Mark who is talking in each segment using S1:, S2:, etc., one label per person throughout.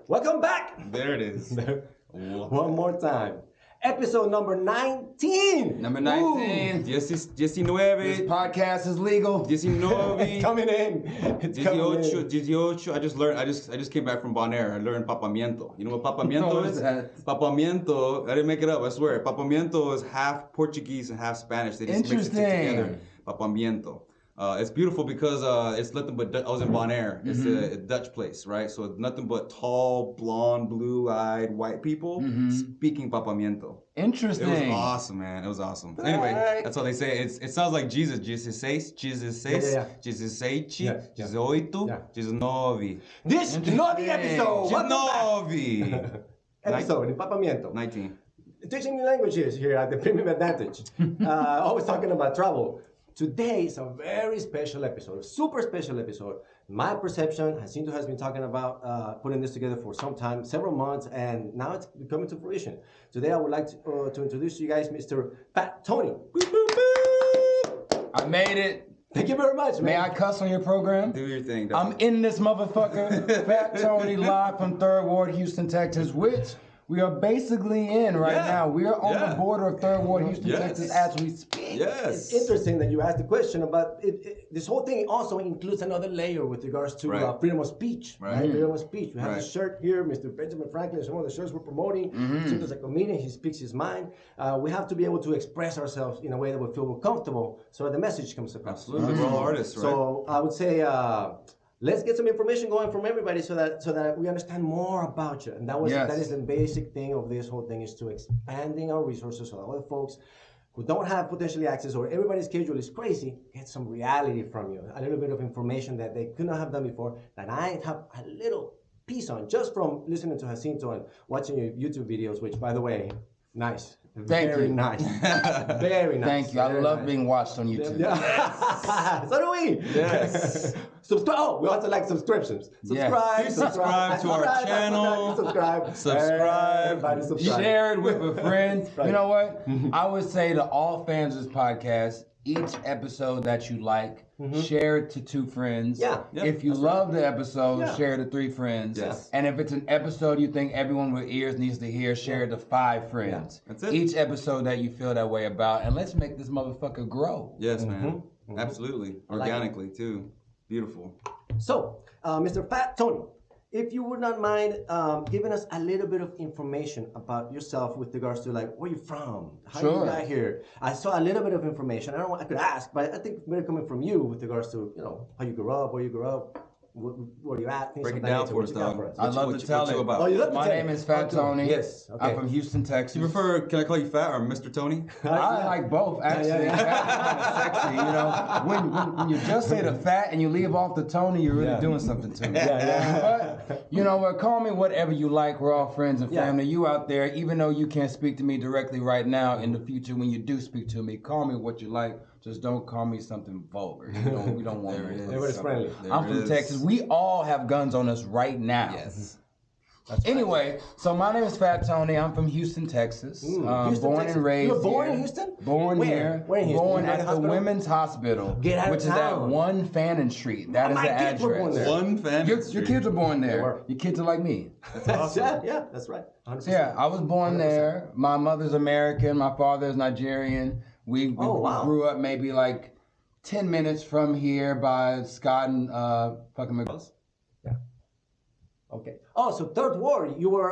S1: Welcome back.
S2: There it is.
S1: One more time. Episode number 19.
S2: Number 19. 19.
S3: This podcast is legal.
S2: 19.
S1: It's coming in. It's
S2: 18. I just came back from Bonaire. I learned papamiento. You know what papamiento is? Papamiento. I didn't make it up. I swear. Papamiento is half Portuguese and half Spanish. They just mix it together. Papamiento. It's beautiful because it's nothing but I was in Bonaire. It's a Dutch place, right? So it's nothing but tall, blonde, blue-eyed white people speaking papamiento.
S3: Interesting.
S2: It was awesome, man. It was awesome. Anyway, that's all they say. It sounds like Jesus. Jesus 6, Jesus 6, Jesus 7, Jesus 8, Jesus 9.
S1: This 9 episode.
S2: 9.
S1: Episode in papamiento.
S2: 19.
S1: Teaching new languages here at the Premium Advantage. Always talking about travel. Today is a very special episode, a super special episode. My perception, Jacinto has been talking about putting this together for some time, several months, and now it's coming to fruition. Today I would like to introduce to you guys Mr. Fat Tony.
S3: I made it.
S1: Thank you very much, man.
S3: May I cuss on your program?
S2: Do your thing,
S3: I'm in this motherfucker. Fat Tony live from 3rd Ward, Houston, Texas, which we are basically in right now. We are on the border of 3rd Ward, Houston, Texas as we speak.
S1: It's interesting that you asked the question about this whole thing also includes another layer with regards to freedom of speech. Right? Freedom of speech. We have a shirt here, Mr. Benjamin Franklin, some of the shirts we're promoting. Seems as a comedian, he speaks his mind. We have to be able to express ourselves in a way that we feel more comfortable so that the message comes across.
S2: Absolutely, we're all artists, right?
S1: So I would say let's get some information going from everybody so that we understand more about you. And that is the basic thing of this whole thing, is to expanding our resources so that other folks who don't have potentially access, or everybody's schedule is crazy, get some reality from you. A little bit of information that they could not have done before, that I have a little piece on just from listening to Jacinto and watching your YouTube videos, which, by the way, nice. Very nice. Very nice.
S3: Thank you. I love being watched on YouTube.
S1: So do we.
S3: Yes.
S1: Subscribe. Oh, we also like subscriptions. Subscribe
S2: to our channel.
S1: Subscribe. Everybody subscribe.
S3: Share it with a friend. You know what? I would say to all fans of this podcast, each episode that you like, share it to 2 friends. If you love the episode, share it to 3 friends. And if it's an episode you think everyone with ears needs to hear, share it to 5 friends.
S2: That's it.
S3: Each episode that you feel that way about, and let's make this motherfucker grow.
S2: Yes, man. Absolutely. Organically, too. Beautiful.
S1: So, Mr. Fat Tony, if you would not mind giving us a little bit of information about yourself with regards to, like, where you're from, how you got here. I saw a little bit of information. I could ask, but I think maybe coming from you with regards to, how you grew up, where you grew up, where you at.
S2: Break it down for us, dog.
S3: I love to tell it. My name is Fat Tony.
S1: Yes.
S3: I'm from Houston, Texas.
S2: You prefer, can I call you Fat or Mr. Tony?
S3: I like both, actually. Fat is kind of sexy, When you just say the fat and you leave off the Tony, you're really doing something to me. But, you know what, call me whatever you like. We're all friends and family. You out there, even though you can't speak to me directly right now, in the future when you do speak to me, call me what you like. Just don't call me something vulgar. We don't want it.
S1: Everybody's friendly.
S3: I'm from Texas. We all have guns on us right now.
S2: Yes.
S3: Anyway, so my name is Fat Tony. I'm from Houston, Texas. Born
S1: Texas.
S3: and raised.
S1: You were born
S3: here.
S1: in Houston?
S3: Born here.
S1: Where in Houston?
S3: Born at the Women's Hospital, which is at 1 Fannin Street. That is the address.
S1: Were born there.
S2: 1 Fannin Street.
S3: Your kids are born there. Your kids are like me.
S2: That's awesome.
S1: Yeah, that's right. 100%.
S3: Yeah, I was born 100%. There. My mother's American. My father is Nigerian. We grew up maybe like 10 minutes from here by Scott and fucking McGraw.
S1: Yeah. Okay. Oh, so 3rd Ward. You were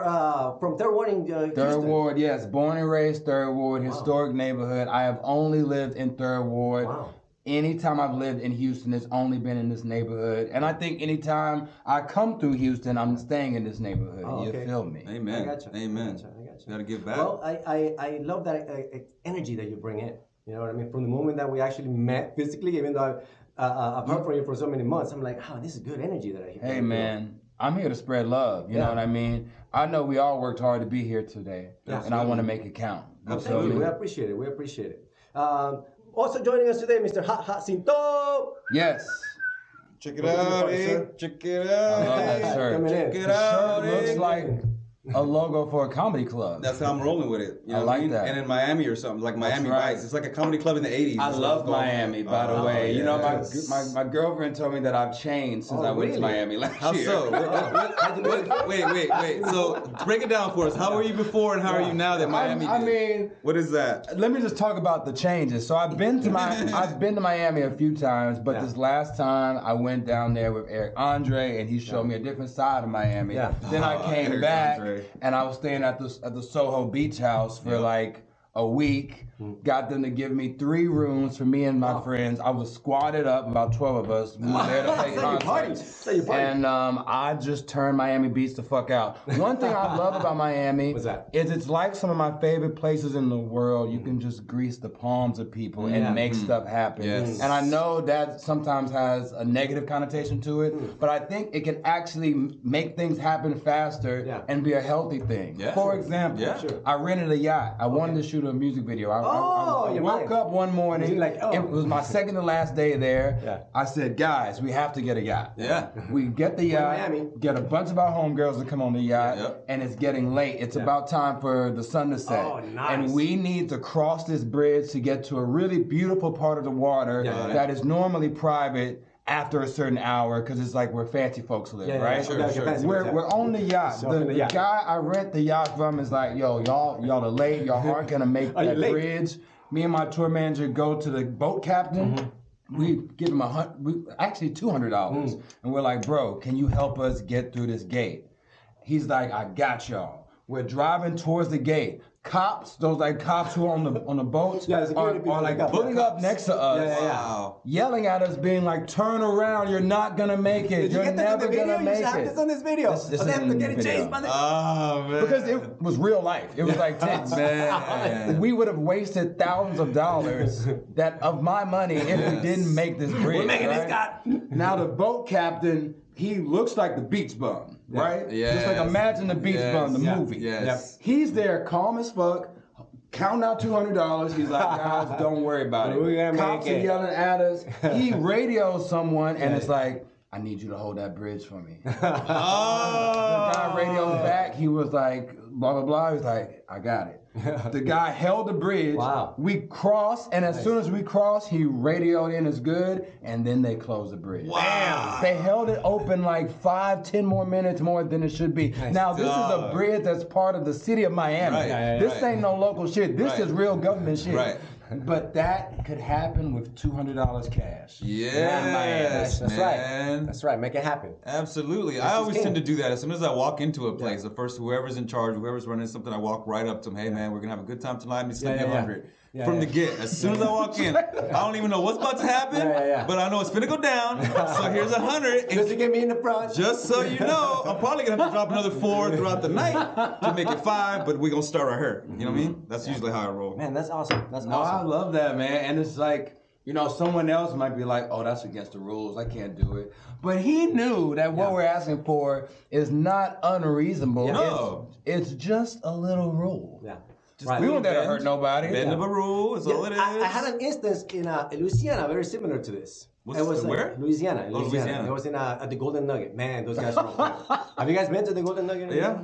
S1: from 3rd Ward in Houston.
S3: 3rd Ward, yes. Born and raised 3rd Ward, historic neighborhood. I have only lived in 3rd Ward.
S1: Wow.
S3: Anytime I've lived in Houston, it's only been in this neighborhood. And I think anytime I come through Houston, I'm staying in this neighborhood. You feel me?
S2: Amen.
S1: I gotcha.
S2: Amen.
S1: I gotcha.
S2: You gotta give back.
S1: Well, I love that energy that you bring in. You know what I mean? From the moment that we actually met physically, even though I've heard from you for so many months, I'm like, this is good energy that I hear.
S3: Hey, man, I'm here to spread love. You know what I mean? I know we all worked hard to be here today, and I want to make it count.
S1: Absolutely. We appreciate it. We appreciate it. Also joining us today, Mr. Jacinto.
S3: Yes.
S2: Check it out, Check it out.
S3: I love that shirt.
S1: Coming in.
S2: Check it out,
S3: looks like a logo for a comedy club.
S2: That's how I'm rolling with it. You know
S3: I like that.
S2: And in Miami or something, like Miami Vice. It's like a comedy club in the 80s.
S3: I love Miami, by the way. You know, my girlfriend told me that I've changed since I went to Miami last year.
S2: How so? Wait. So break it down for us. How were you before and how are you now that Miami
S3: I mean,
S2: what is that?
S3: Let me just talk about the changes. So I've been to Miami a few times, but this last time I went down there with Eric Andre, and he showed me a different side of Miami. Yeah. Then I came
S2: Eric
S3: back,
S2: Andre.
S3: and I was staying at the Soho Beach House for like a week. Got them to give me 3 rooms for me and my friends. I was squatted up, about 12 of us. We were there to play concerts. And I just turned Miami Beach the fuck out. One thing I love about Miami is it's like some of my favorite places in the world. You can just grease the palms of people and make stuff happen. Yes. And I know that sometimes has a negative connotation to it, but I think it can actually make things happen faster and be a healthy thing. Yeah. For example, I rented a yacht. I wanted to shoot a music video. I woke up one morning, it was my second to last day there. Yeah. I said, guys, we have to get a yacht. Yeah. We get the yacht, get a bunch of our homegirls to come on the yacht, and it's getting late. It's about time for the sun to set. Oh, nice. And we need to cross this bridge to get to a really beautiful part of the water that is normally private after a certain hour, because it's like where fancy folks live, right? Sure. We're on the yacht. The guy I rent the yacht from is like, yo, y'all are late. Y'all aren't gonna make that bridge. Me and my tour manager go to the boat captain. We give him actually $200, and we're like, bro, can you help us get through this gate? He's like, I got y'all. We're driving towards the gate. Cops, those like cops who are on the boats, are like pulling up next to us, yelling at us, being like, "Turn around! You're not gonna make it. You're never gonna make it." You have this on this video. This they have to get chased by the. Oh man! Because it was real life. It was like tense. Man, we would have wasted thousands of dollars of my money if we didn't make this bridge. We're making this guy. Now the boat captain, he looks like the beach bum. Right? Yeah. Just like imagine the beach bum, the movie. Yes. He's there calm as fuck, counting out $200. He's like, guys, don't worry about it. Cops are yelling at us. He radios someone and it's like, I need you to hold that bridge for me. The guy radios back. He was like, blah, blah, blah. He was like, I got it. The guy held the bridge. Wow. We crossed, and as soon as we crossed, he radioed in as good, and then they closed the bridge. Wow. They held it open like 5-10 more minutes more than it should be. Nice. Now, this is a bridge that's part of the city of Miami. Right. This ain't no local shit. This is real government shit. Right. But that could happen with $200 cash.
S2: Yes,
S1: that's right. That's right. Make it happen.
S2: Absolutely. I always tend to do that. As soon as I walk into a place, the first whoever's in charge, whoever's running something, I walk right up to them. Hey man, we're gonna have a good time tonight. Let me spend $100. From the get. As soon as I walk in, I don't even know what's about to happen, but I know it's finna go down. So here's $100.
S1: Just to get me in the front.
S2: Just so you know, I'm probably gonna have to drop another 4 throughout the night to make it 5, but we're gonna start right here. You know what I mean? That's usually how I roll.
S1: Man, that's awesome. That's awesome.
S3: I love that, man. And it's like, you know, someone else might be like, oh, that's against the rules. I can't do it. But he knew that what we're asking for is not unreasonable.
S2: No.
S3: It's just a little rule.
S1: Yeah.
S3: We don't let it hurt nobody.
S2: Bend of a rule is all it is.
S1: I had an instance in Louisiana very similar to this.
S2: It was where?
S1: Louisiana.
S2: Louisiana.
S1: It was in at the Golden Nugget. Man, those guys are on fire. Have you guys been to the Golden Nugget?
S3: Yeah.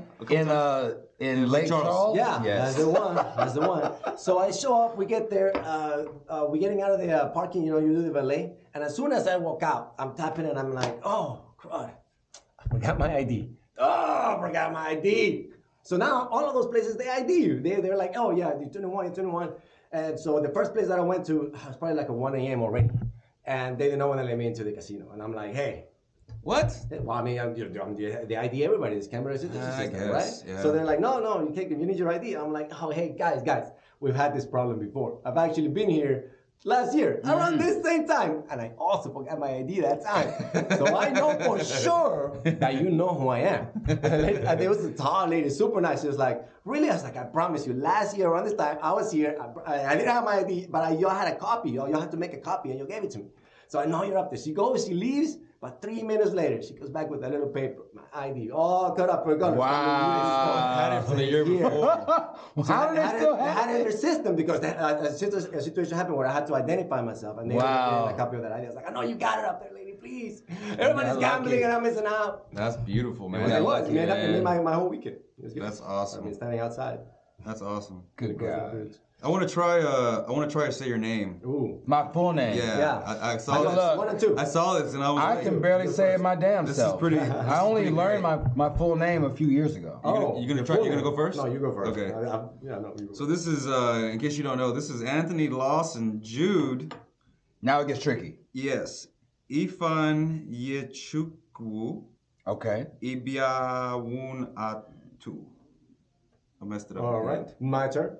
S3: In Lake Charles?
S1: Yeah, yes. That's the one. So I show up, we get there, we're getting out of the parking, you know, you do the valet. And as soon as I walk out, I'm tapping and I'm like, oh, God, I forgot my ID. Oh, I forgot my ID. So now all of those places, they ID you. They're like, oh yeah, you're 21. And so the first place that I went to was probably like 1 a.m. already. And they didn't know when they let me into the casino. And I'm like, hey.
S2: What?
S1: Well, I mean, they ID everybody. This camera system, right?
S2: Yeah.
S1: So they're like, no, you need your ID. I'm like, oh, hey, guys, we've had this problem before. I've actually been here last year, around this same time, and I also forgot my ID that time. So I know for sure that you know who I am. And there was a tall lady, super nice. She was like, really? I was like, I promise you, last year around this time, I was here. I didn't have my ID, but y'all had a copy. Y'all had to make a copy, and you gave it to me. So I know you're up there. She goes, she leaves, But 3 minutes later, she comes back with a little paper, my ID, all cut up for gun.
S3: Wow.
S2: Had it from the year before.
S1: So
S3: How did they still
S1: they
S3: have
S1: had it in
S3: it?
S1: their system because a situation happened where I had to identify myself, and they gave me a copy of that ID. I was like, I know you got it up there, lady, please. Everybody's gambling and I'm missing out.
S2: That's beautiful, man.
S1: It was. It made my whole weekend. It was good.
S2: That's awesome.
S1: I mean, standing outside.
S2: That's awesome.
S3: Good God.
S2: I want to try to say your name.
S1: Ooh.
S3: My full name.
S2: Yeah. I saw this.
S3: Look,
S1: 1 and 2.
S2: I saw this and I was
S3: I
S2: like,
S3: can barely say it my damn
S2: This
S3: self.
S2: is pretty.
S3: I only learned my full name a few years ago.
S2: You gonna try? You gonna go first?
S1: No, you go first.
S2: Okay.
S1: No, you go
S2: So this is, in case you don't know, this is Anthony Lawson Jude.
S3: Now it gets tricky.
S2: Yes. Ifan Yechukwu
S3: Okay.
S2: Ibiawun Atu. I messed it up.
S1: All right, my turn.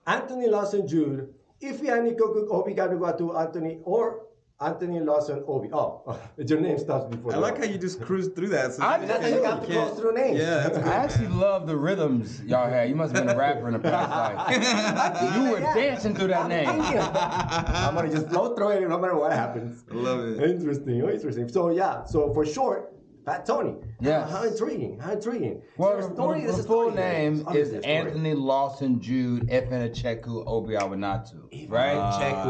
S1: Anthony Lawson Jude, Ifiani Kokuk Obi Gaduatu Anthony or Anthony Lawson Obi. Oh, your name starts before.
S2: I like how you just cruised through that. So
S1: That's how you got to close through names.
S2: Yeah, that's
S3: I actually love the rhythms y'all had. You must have been a rapper in a past life. You were dancing through that name.
S1: I'm gonna just flow through it no matter what happens.
S2: I love it.
S1: Interesting. So yeah, so for short, Fat Tony.
S3: Yes.
S1: How intriguing.
S3: Well,
S1: There's
S3: the
S1: a
S3: full
S1: story
S3: name
S1: here.
S3: is Anthony Lawson Jude Efenecheku Obiawanatu, right?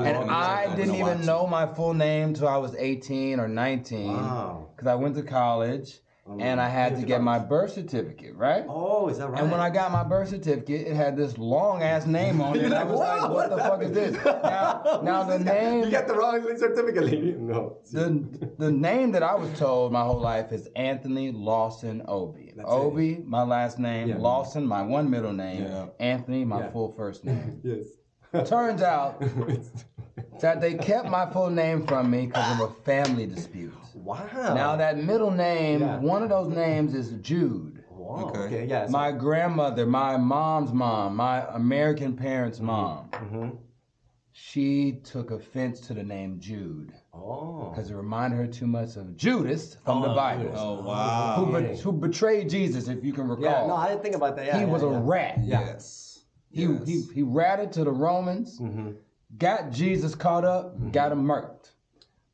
S3: And I didn't even know my full name till I was 18 or 19.
S1: Wow.
S3: Because I went to college and I had to get my birth certificate, right?
S1: Oh, is that right?
S3: And when I got my birth certificate, it had this long ass name on it. And I was like, what the fuck is this? Now the name.
S1: You got the wrong certificate, lady. No.
S3: The name that I was told my whole life is Anthony Lawson Obi. Obi, my last name.
S1: Yeah.
S3: Lawson, my one middle name.
S2: Yeah.
S3: Anthony, my full first name.
S1: Yes.
S3: Turns out that they kept my full name from me because of a family dispute.
S1: Wow.
S3: Now that middle name, one of those names is Jude.
S1: Wow.
S2: Okay.
S1: Okay. Yeah.
S3: My grandmother, my mom's mom, my American parents' mom, she took offense to the name Jude.
S1: Oh.
S3: Because it reminded her too much of Judas from the Bible.
S2: Oh, wow.
S3: Who betrayed Jesus, if you can recall.
S1: Yeah. No, I didn't think about that. Yeah,
S3: he was a rat.
S2: Yes.
S3: He ratted to the Romans, got Jesus caught up, got him murked.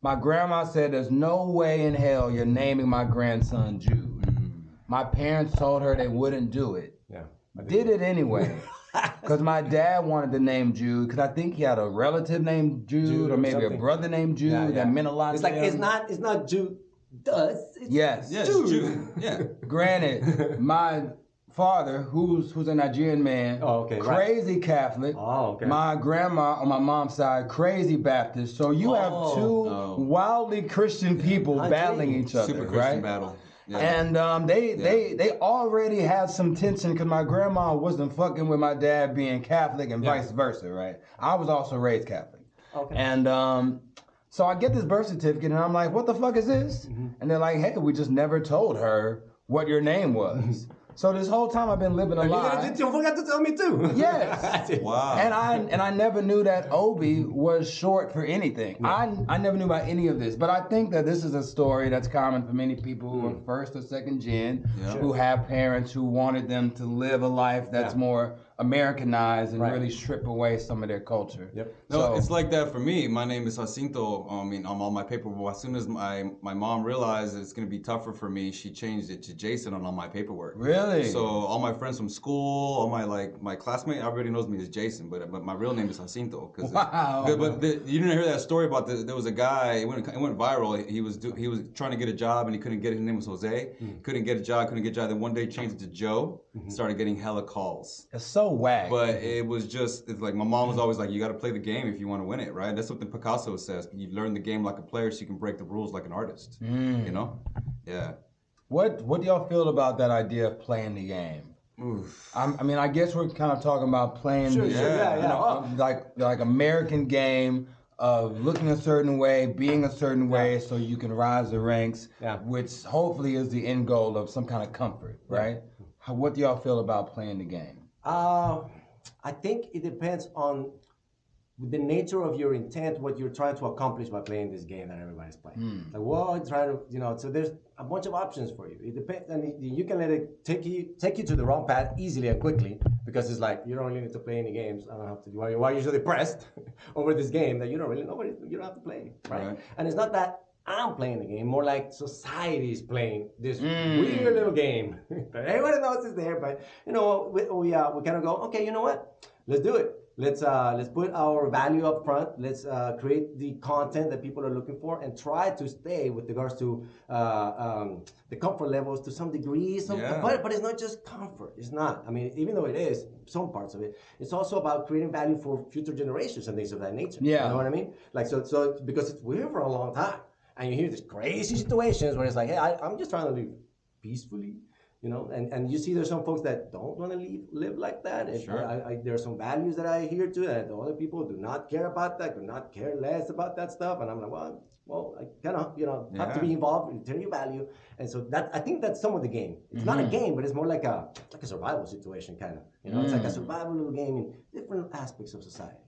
S3: My grandma said, there's no way in hell you're naming my grandson Jude. My parents told her they wouldn't do it.
S1: Yeah.
S3: Did it anyway. Because my dad wanted the name Jude, because I think he had a relative named Jude or maybe
S1: something.
S3: a brother named Jude that meant a lot
S1: It's
S3: to
S1: like,
S3: him.
S1: it's not Jude. It's
S3: Yes.
S2: Jude. Yeah.
S3: Granted, my father, who's a Nigerian man, crazy Catholic.
S1: Oh, okay.
S3: My grandma on my mom's side, crazy Baptist. So you have two wildly Christian people battling each other,
S2: Super Christian
S3: right?
S2: battle. Yeah.
S3: And they already had some tension because my grandma wasn't fucking with my dad being Catholic and vice versa, right? I was also raised Catholic.
S1: Okay.
S3: And so I get this birth certificate and I'm like, what the fuck is this? And they're like, hey, we just never told her what your name was. So this whole time I've been living a lie.
S1: You forgot to tell me too.
S3: Yes.
S2: Wow.
S3: And I never knew that Obi was short for anything. I never knew about any of this. But I think that this is a story that's common for many people who are first or second gen, who have parents who wanted them to live a life that's more Americanized and really strip away some of their culture.
S1: Yep.
S2: No, it's like that for me. My name is Jacinto. I mean, I'm on my paperwork. As soon as my mom realized it's going to be tougher for me, she changed it to Jason on all my paperwork.
S3: Really?
S2: So all my friends from school, all my classmates, everybody knows me as Jason, but my real name is Jacinto.
S3: Wow.
S2: You didn't hear that story about there was a guy. It went viral. He was trying to get a job and he couldn't get it. His name was Jose. Couldn't get a job. Then one day changed it to Joe. Started getting hella calls.
S3: It's so whack.
S2: But it's like my mom was always like, you got to play the game if you want to win it, right? That's something Picasso says. You learn the game like a player so you can break the rules like an artist. You know? Yeah.
S3: What do y'all feel about that idea of playing the game?
S2: Oof.
S3: I mean, I guess we're kind of talking about playing like American game of looking a certain way, being a certain way, so you can rise the ranks, which hopefully is the end goal of some kind of comfort, right? What do y'all feel about playing the game?
S1: I think it depends on the nature of your intent, what you're trying to accomplish by playing this game that everybody's playing. Like, well, try to, so there's a bunch of options for you. It depends, and you can let it take you to the wrong path easily and quickly because it's like you don't really need to play any games. I don't have to. Why are you so depressed over this game that you don't have to play, right? And it's not that I'm playing the game, more like society's playing this weird little game that everybody knows is there. But you know, we kind of go, okay, you know what? Let's do it. Let's put our value up front. Let's create the content that people are looking for, and try to stay with regards to the comfort levels to some degree. But it's not just comfort. It's not. I mean, even though it is some parts of it, it's also about creating value for future generations and things of that nature.
S3: Yeah.
S1: You know what I mean? Like so because we're here for a long time. And you hear these crazy situations where it's like, hey, I'm just trying to live peacefully, you know, and you see there's some folks that don't want to live like that. And
S2: sure.
S1: there are some values that I hear too that other people do not care about that, do not care less about that stuff. And I'm like, well, I kind of, you know, have to be involved in turning value. And so I think that's some of the game. It's not a game, but it's more like a survival situation kind of, you know, it's like a survival little game in different aspects of society.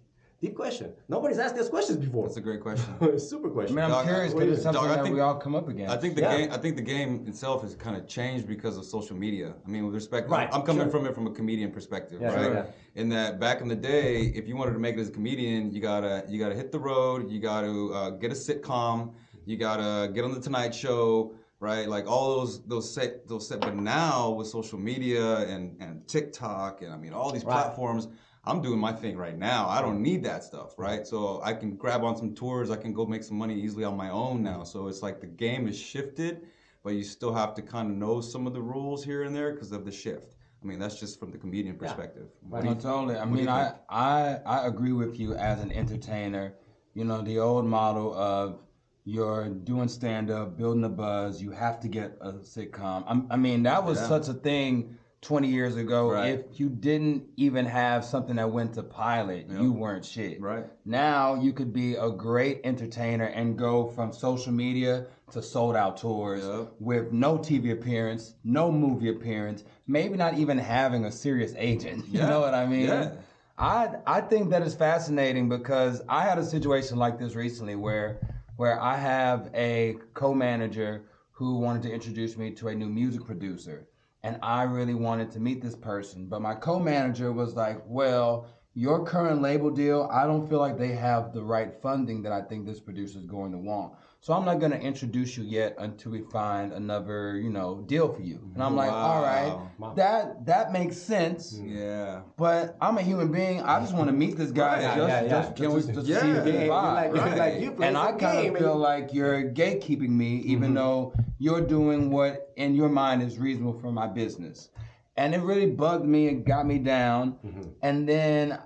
S1: Deep question. Nobody's asked us questions before.
S2: That's a great question.
S1: Super question.
S3: I mean, I'm curious because it's something that we all come up against.
S2: I think the game itself has kind of changed because of social media. I mean, with respect, I'm coming from it from a comedian perspective, right? Sure. In that back in the day, if you wanted to make it as a comedian, you gotta hit the road, you gotta get a sitcom, you gotta get on the Tonight Show, right? Like all those set. But now with social media and TikTok and I mean all these platforms. I'm doing my thing right now. I don't need that stuff, right? So I can grab on some tours. I can go make some money easily on my own now. So it's like the game is shifted, but you still have to kind of know some of the rules here and there because of the shift. I mean, that's just from the comedian perspective.
S3: No, totally. I mean, I agree with you as an entertainer. You know, the old model of you're doing stand-up, building a buzz, you have to get a sitcom. I mean, that was such a thing 20 years ago. Right. If you didn't even have something that went to pilot, you weren't shit.
S2: Right.
S3: Now you could be a great entertainer and go from social media to sold out tours with no TV appearance, no movie appearance, maybe not even having a serious agent. You know what I mean? Yeah. I think that is fascinating because I had a situation like this recently where I have a co-manager who wanted to introduce me to a new music producer. And I really wanted to meet this person. But my co-manager was like, well, your current label deal, I don't feel like they have the right funding that I think this producer is going to want. So I'm not going to introduce you yet until we find another, you know, deal for you. And I'm like, all right, that makes sense.
S2: Yeah.
S3: But I'm a human being. I just want to meet this guy just to see the vibe. And I kind of feel like you're gatekeeping me, even though you're doing what in your mind is reasonable for my business. And it really bugged me and got me down. And then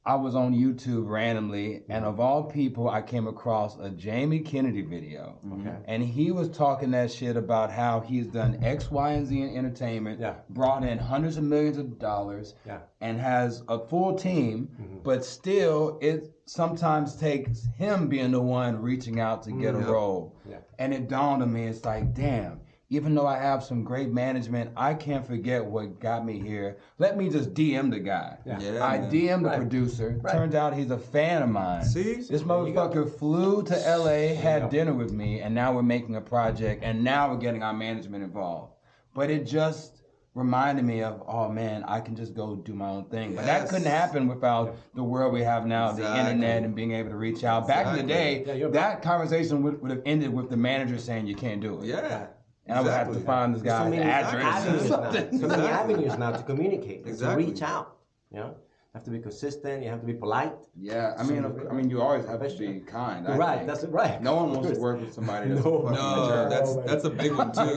S3: I was on YouTube randomly, and of all people, I came across a Jamie Kennedy video. And he was talking that shit about how he's done X, Y, and Z in entertainment, brought in hundreds of millions of dollars, and has a full team, but still it sometimes takes him being the one reaching out to get a role. And it dawned on me, it's like, damn, even though I have some great management, I can't forget what got me here. Let me just DM the guy. I DM'd the producer. Turns out he's a fan of mine.
S2: See?
S3: This motherfucker flew to LA, had dinner with me, and now we're making a project, and now we're getting our management involved. But it just reminded me of, oh man, I can just go do my own thing. But that couldn't happen without the world we have now, the internet, and being able to reach out. Back in the day, that conversation would have ended with the manager saying you can't do it. And I would have to find this guy's address or something.
S1: So many avenues now to communicate, to reach out. You know, you have to be consistent. You have to be polite.
S3: Yeah, I mean, you always have to be kind.
S1: Right, that's right.
S3: No one wants to work with somebody that's
S2: that's a big one too.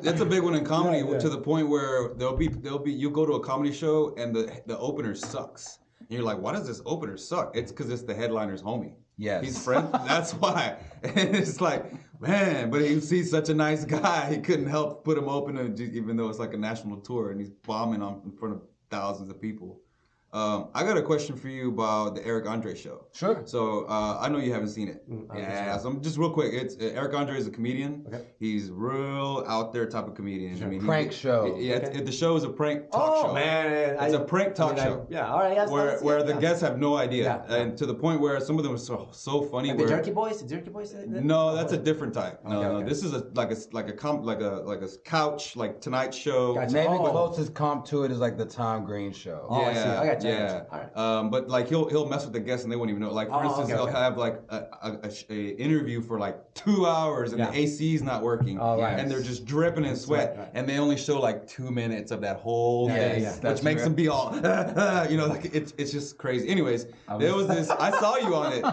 S2: That's a big one in comedy to the point where there'll be you go to a comedy show and the opener sucks. And you're like, why does this opener suck? It's because it's the headliner's homie.
S3: Yes.
S2: He's friends. That's why. And it's like, man, but he's such a nice guy. He couldn't help put him open, even though it's like a national tour and he's bombing in front of thousands of people. I got a question for you about the Eric Andre show.
S3: Sure.
S2: So I know you haven't seen it. So I'm just real quick. It's Eric Andre is a comedian. Okay. He's real out there type of comedian.
S3: Sure. I mean, prank show.
S2: The show is a prank talk show.
S1: Oh man,
S2: it's a prank talk show.
S1: Yeah, all right.
S2: Where the guests have no idea, and to the point where some of them are so funny.
S1: Like the Jerky Boys. The Jerky Boys.
S2: No, that's a different type. No. This is like a couch like Tonight Show.
S3: Gotcha. Maybe the closest comp to it is like the Tom Green show.
S1: Oh, I see. I got you.
S2: Yeah. All right. But like he'll mess with the guests and they won't even know. Like for instance, he'll have like a interview for like 2 hours and the AC's not working. And they're just dripping in sweat. And they only show like 2 minutes of that whole thing, which makes them be all, you know, like it's just crazy. Anyways, there was this, I saw you on it.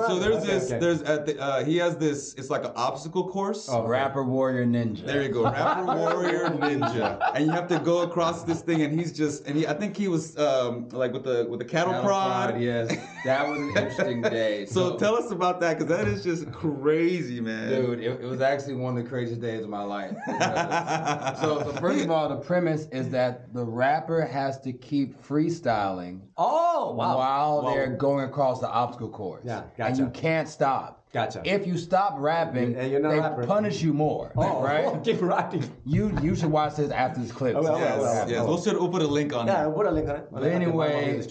S2: So there's this, there's at the, he has this, it's like an obstacle course.
S3: Oh, Rapper Warrior Ninja.
S2: There you go, Rapper Warrior Ninja. And you have to go across this thing, and he's just, and I think he was like with the cattle prod.
S3: Yes, that was an interesting day.
S2: So tell us about that, because that is just crazy, man.
S3: Dude, it was actually one of the craziest days of my life. So first of all, the premise is that the rapper has to keep freestyling while they're going across the obstacle course.
S1: Yeah, gotcha.
S3: And you can't stop.
S1: Gotcha.
S3: If you stop rapping,
S1: they
S3: punish you more. Right?
S1: Keep rapping.
S3: You should watch this after this clip.
S2: We'll put a link on it.
S1: Yeah, we'll put a link on it.
S3: But anyway,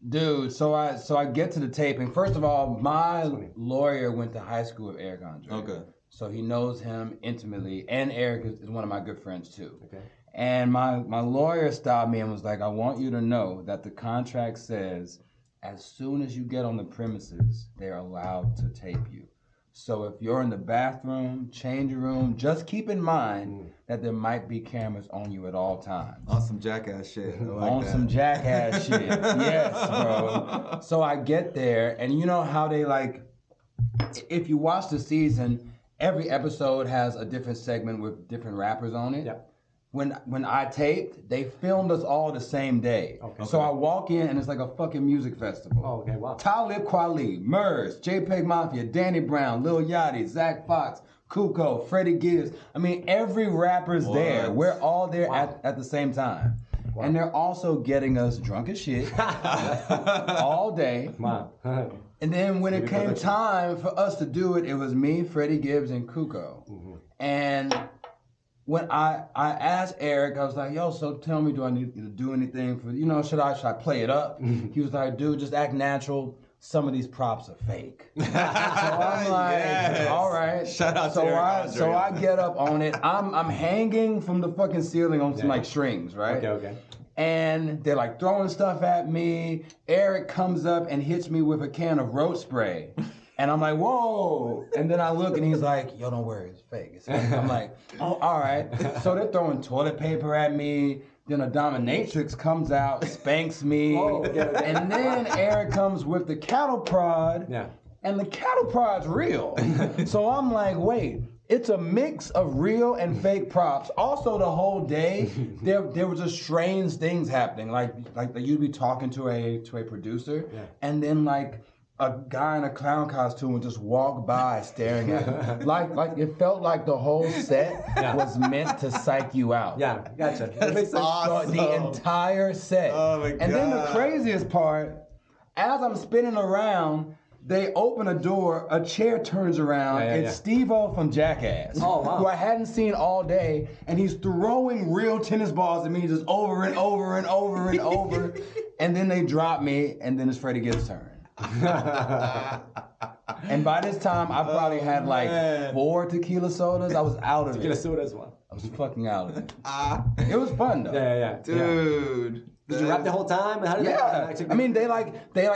S3: dude, so I get to the taping. First of all, my lawyer went to high school with Eric Andre.
S2: Okay.
S3: So he knows him intimately, and Eric is one of my good friends too.
S1: Okay.
S3: And my lawyer stopped me and was like, I want you to know that the contract says as soon as you get on the premises, they're allowed to tape you. So if you're in the bathroom, changing room, just keep in mind that there might be cameras on you at all times.
S2: On some jackass shit.
S3: Some jackass shit. Yes, bro. So I get there, and you know how they like, if you watch the season, every episode has a different segment with different rappers on it.
S1: Yeah.
S3: When I taped, they filmed us all the same day. Okay. So I walk in and it's like a fucking music festival.
S1: Oh, okay, wow.
S3: Talib Kweli, Murs, JPEG Mafia, Danny Brown, Lil Yachty, Zach Fox, Kuko, Freddie Gibbs. I mean, every rapper's there. We're all there at the same time. Wow. And they're also getting us drunk as shit all day.
S1: Wow.
S3: And then when it came time for us to do it, it was me, Freddie Gibbs, and Kuko. Mm-hmm. And when I asked Eric, I was like, yo, so tell me, do I need to do anything for, you know, should I play it up? He was like, dude, just act natural. Some of these props are fake. So I'm like, all right.
S2: Shout out to Eric.
S3: So I get up on it. I'm hanging from the fucking ceiling on some like strings, right?
S1: Okay.
S3: And they're like throwing stuff at me. Eric comes up and hits me with a can of road spray. And I'm like, whoa. And then I look and he's like, yo, don't worry, it's fake. It's fake. I'm like, oh, all right. So they're throwing toilet paper at me. Then a dominatrix comes out, spanks me. And then Eric comes with the cattle prod. Yeah. And the cattle prod's real. So I'm like, wait, it's a mix of real and fake props. Also, the whole day, there was just strange things happening. Like you'd be talking to a producer, and then like a guy in a clown costume would just walk by staring at him. like it felt like the whole set was meant to psych you out.
S1: Yeah, gotcha.
S2: That's awesome.
S3: The entire set.
S2: Oh my God.
S3: And then the craziest part, as I'm spinning around, they open a door, a chair turns around, it's Steve-O from Jackass, who I hadn't seen all day, and he's throwing real tennis balls at me just over and over and over and over. And then they drop me, and then it's Freddie Gibbs' turn. And by this time, I probably had like 4 tequila sodas. I was out of it.
S1: Tequila sodas, one.
S3: I was fucking out of it. It was fun though.
S1: Yeah.
S2: Dude.
S1: Did you rap the whole time? How did
S3: I mean, they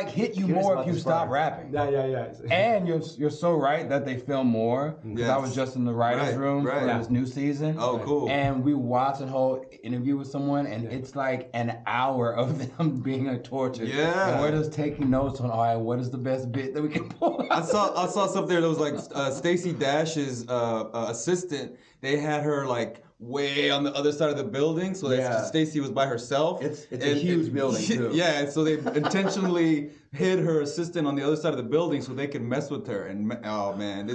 S3: hit you more if you stop rapping.
S1: Yeah.
S3: And you're so right that they film more. Because I was just in the writer's room for this new season.
S2: Oh, cool.
S3: And we watched a whole interview with someone, and it's like an hour of them being tortured.
S2: Yeah.
S3: And we're just taking notes on, all right, what is the best bit that we can pull out?
S2: I saw something there that was like Stacey Dash's assistant. They had her like way on the other side of the building, so that Stacey was by herself.
S3: It's a huge building too.
S2: Yeah, and so they intentionally hid her assistant on the other side of the building so they could mess with her. And oh man,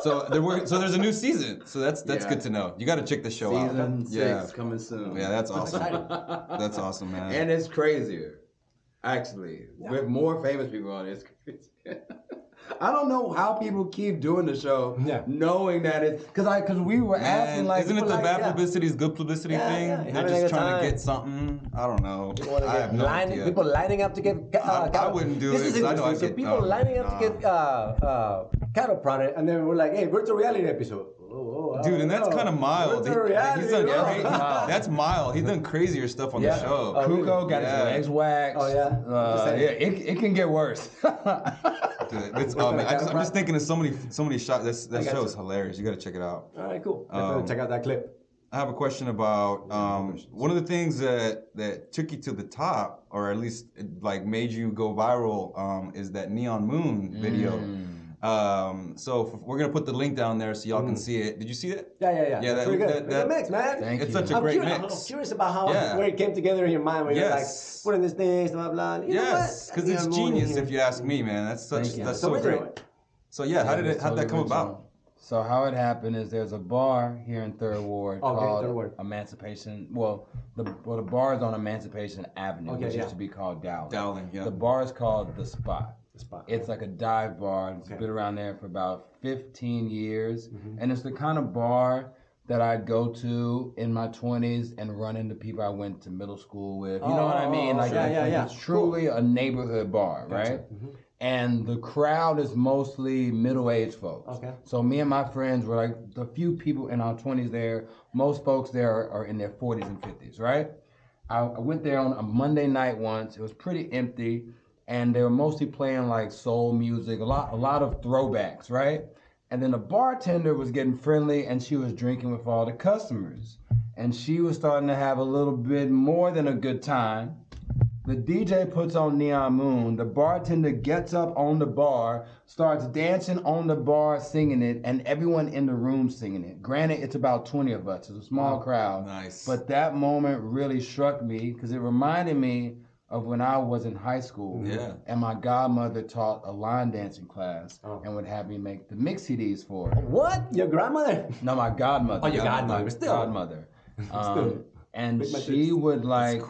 S2: so there's a new season. So that's good to know. You got to check the show out.
S3: Season 6 coming soon.
S2: Yeah, that's awesome. That's awesome, man.
S3: And it's crazier, actually, with more famous people on it. It's crazy. I don't know how people keep doing the show, knowing that it's because we were asking like,
S2: isn't it the bad publicity is good publicity thing? They're just trying to get something. I don't know. I have no idea.
S1: People lining up to get.
S2: I wouldn't do it.
S1: This is interesting. So people lining up to get cattle prodded, and then we're like, hey, virtual reality episode.
S2: Dude, and that's kind of mild. He's done great. That's mild. He's done crazier stuff on the show.
S3: Kuko got his legs waxed.
S1: Oh yeah.
S3: It can get worse.
S2: I'm just thinking of so many shots. That show is hilarious. You got to check it out.
S1: All right, cool. Check out that clip.
S2: I have a question about one of the things that took you to the top, or at least like made you go viral, is that Neon Moon video. So we're gonna put the link down there so y'all can see it. Did you see it?
S1: Yeah.
S2: Yeah,
S1: that's pretty good. That mix, man.
S2: It's such a great mix.
S1: I'm curious about where it came together in your mind when you're like putting this thing, blah blah.
S2: Yes, because it's genius if you ask me, man. That's so great. So how'd that come about?
S3: So how it happened is there's a bar here in Third Ward called Emancipation. Well, the bar is on Emancipation Avenue, which used to be called Dowling.
S2: Dowling, yeah.
S3: The bar is called The Spot. It's like a dive bar. It's been around there for about 15 years. And it's the kind of bar that I'd go to in my 20s and run into people I went to middle school with. You know what I mean? Like, it's truly a neighborhood bar, right? And the crowd is mostly middle-aged folks. So me and my friends were like the few people in our 20s there. Most folks there are in their 40s and 50s, right? I went there on a Monday night once. It was pretty empty. And they were mostly playing like soul music, a lot of throwbacks, right? And then the bartender was getting friendly and she was drinking with all the customers. And she was starting to have a little bit more than a good time. The DJ puts on Neon Moon. The bartender gets up on the bar, starts dancing on the bar, singing it, and everyone in the room singing it. Granted, it's about 20 of us. It's a small crowd.
S2: Nice.
S3: But that moment really struck me because it reminded me of when I was in high school, and my godmother taught a line dancing class and would have me make the mix CDs for her.
S1: What? Your grandmother?
S3: No, my godmother.
S1: Oh, your godmother.
S3: My
S1: Still.
S3: godmother. And she would like,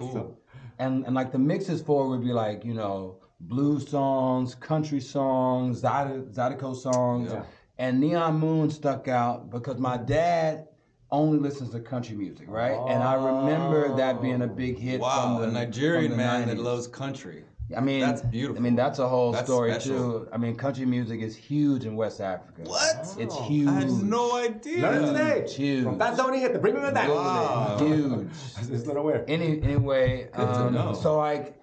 S3: and like the mixes for her would be like, you know, blues songs, country songs, Zydeco songs. And Neon Moon stuck out because my dad only listens to country music, right? And I remember that being a big hit.
S2: Wow, a Nigerian man
S3: 90s.
S2: that loves country.
S3: I mean,
S2: that's beautiful.
S3: I mean, that's a whole story
S2: special.
S3: too. I mean, country music is huge in West Africa.
S2: What?
S3: It's huge.
S2: I had no idea.
S1: Learn today.
S3: It's huge.
S1: From that Tony hit the bring me back.
S3: Wow. Huge.
S1: I was not aware.
S3: Anyway, so like,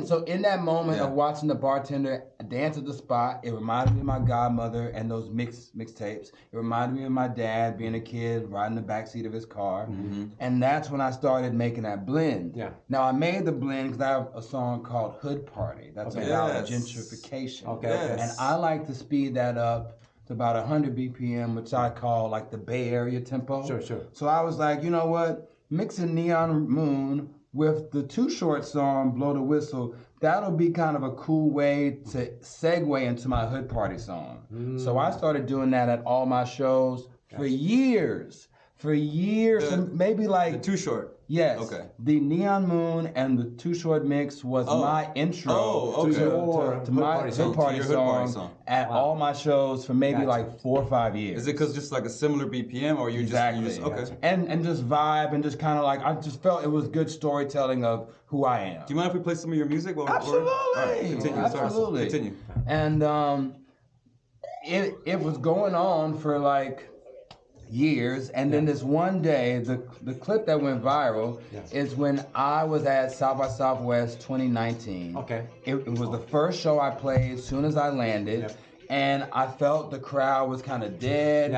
S3: so in that moment of watching the bartender dance at the spot, it reminded me of my godmother and those mixtapes. It reminded me of my dad being a kid riding the backseat of his car, and that's when I started making that blend. Now I made the blend because I have a song called Hood Party. That's about gentrification. And I like to speed that up to about 100 BPM, which I call like the Bay Area tempo. So I was like, you know what? Mixing Neon Moon with the Too Short song, Blow the Whistle, that'll be kind of a cool way to segue into my Hood Party song. So I started doing that at all my shows for years. Maybe like...
S2: The Too Short.
S3: Yes. Okay. The Neon Moon and the Too Short mix was my intro to my Hood Party song at all my shows for maybe like 4 or 5 years.
S2: Is it because just like a similar BPM, or you just okay?
S3: And just vibe and just kind of like I just felt it was good storytelling of who I am.
S2: Do you mind if we play some of your music?
S3: Absolutely.
S2: All right, continue.
S3: Absolutely.
S2: Continue.
S3: And it was going on for like years, and then this one day, the clip that went viral is when I was at South by Southwest 2019. It was the first show I played as soon as I landed. And I felt the crowd was kind of dead.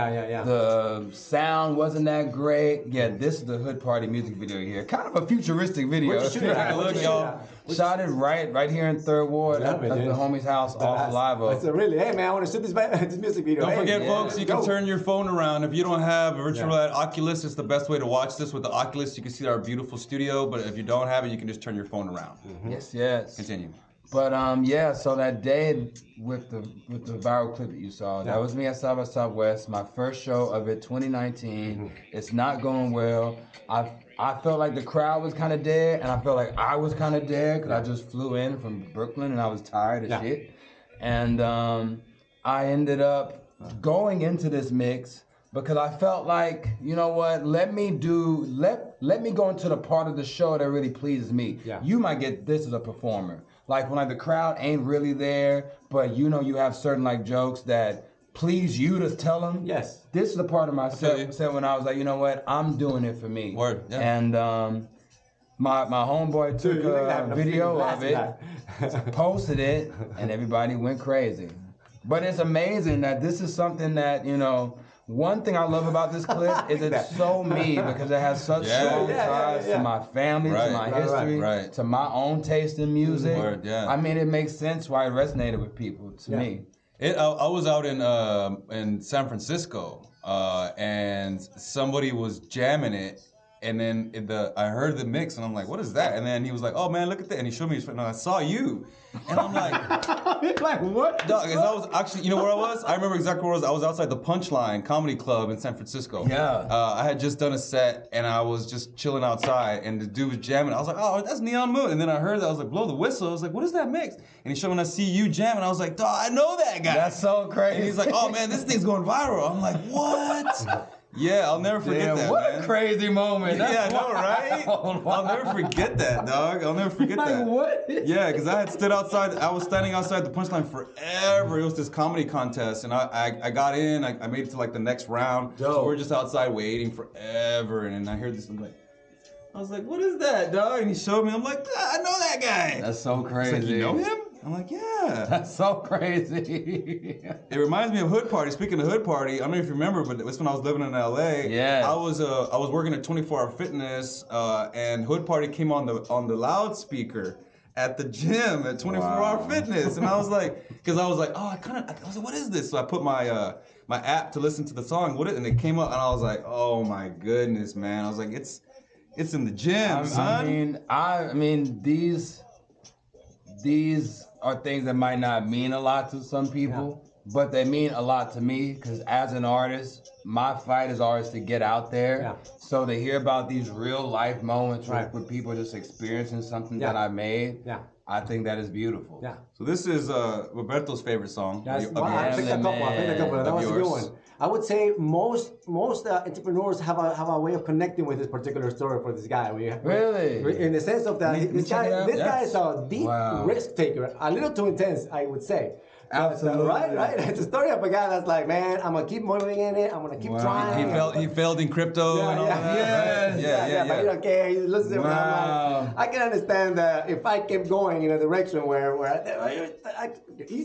S3: The sound wasn't that great. This is the Hood Party music video here. Kind of a futuristic video.
S1: Look,
S3: y'all. Shot it right here in Third Ward at the homie's house off Live Oak.
S1: Hey man, I want to shoot this music video.
S2: Don't forget, folks, you can turn your phone around. If you don't have a virtual Oculus, it's the best way to watch this. With the Oculus, you can see our beautiful studio, but if you don't have it, you can just turn your phone around.
S3: Yes.
S2: Continue.
S3: But so that day with the viral clip that you saw, that was me at South by Southwest, my first show of it, 2019. It's not going well. I felt like the crowd was kind of dead, and I felt like I was kind of dead because I just flew in from Brooklyn and I was tired as shit. And I ended up going into this mix because I felt like, you know what, let me go into the part of the show that really pleases me. You might get this as a performer. Like when the crowd ain't really there, but you know you have certain like jokes that please you to tell them. This is the part of my set when I was like, you know what, I'm doing it for me. And my homeboy took a video of it, posted it, and everybody went crazy. But it's amazing that this is something that, you know, one thing I love about this clip is it's so me because it has such strong ties to my family, to my history, to my own taste in music. I mean, it makes sense why it resonated with people, to me.
S2: I was out in San Francisco, and somebody was jamming it, and then I heard the mix, and I'm like, what is that? And then he was like, oh man, look at that, and he showed me his friend, and I saw you, and I'm like,
S1: like what?
S2: Dog, I was actually, you know where I was? I remember exactly where I was. I was outside the Punchline Comedy Club in San Francisco.
S3: Yeah.
S2: I had just done a set, and I was just chilling outside, and the dude was jamming. I was like, oh, that's Neon Moon. And then I heard that. I was like, blow the whistle. I was like, what is that mix? And he showed me, and I see you jamming. I was like, dog, I know that guy.
S3: That's so crazy.
S2: And he's like, oh man, this thing's going viral. I'm like, what? Yeah, I'll never forget that,
S3: what
S2: man.
S3: a crazy moment.
S2: Yeah, I know, right? I'll never forget that, dog. I'll never forget that.
S3: Like, what?
S2: Yeah, because I had stood outside. I was standing outside the Punchline forever. It was this comedy contest, and I got in. I made it to like the next round. So we were just outside waiting forever, and then I heard this. I was like, what is that, dog? And he showed me. I'm like, I know that guy.
S3: That's so crazy.
S2: He's like, you know him? I'm like, yeah.
S3: That's so crazy.
S2: It reminds me of Hood Party. Speaking of Hood Party, I don't know if you remember, but it was when I was living in LA.
S3: Yeah.
S2: I was working at 24 Hour Fitness, and Hood Party came on the loudspeaker at the gym at 24 Hour Fitness, and I was like, because I was like, oh, I was like, what is this? So I put my my app to listen to the song, and it came up, and I was like, oh my goodness, man. I was like, it's in the gym, son.
S3: I mean, these are things that might not mean a lot to some people, but they mean a lot to me because as an artist, my fight is always to get out there. Yeah. So to hear about these real life moments where people just experiencing something that I made, I think that is beautiful.
S1: Yeah.
S2: So this is Roberto's favorite song.
S1: I picked a couple. That was a good one. I would say most entrepreneurs have a way of connecting with this particular story for this guy.
S3: Really?
S1: In the sense of that this guy is a deep risk taker, a little too intense, I would say.
S3: Absolutely.
S1: Right. It's a story of a guy that's like, man, I'm gonna keep moving in it. I'm gonna keep trying.
S2: He failed in crypto and all that.
S1: Yeah. But you don't care. He listens to it. I can understand that if I kept going in a direction where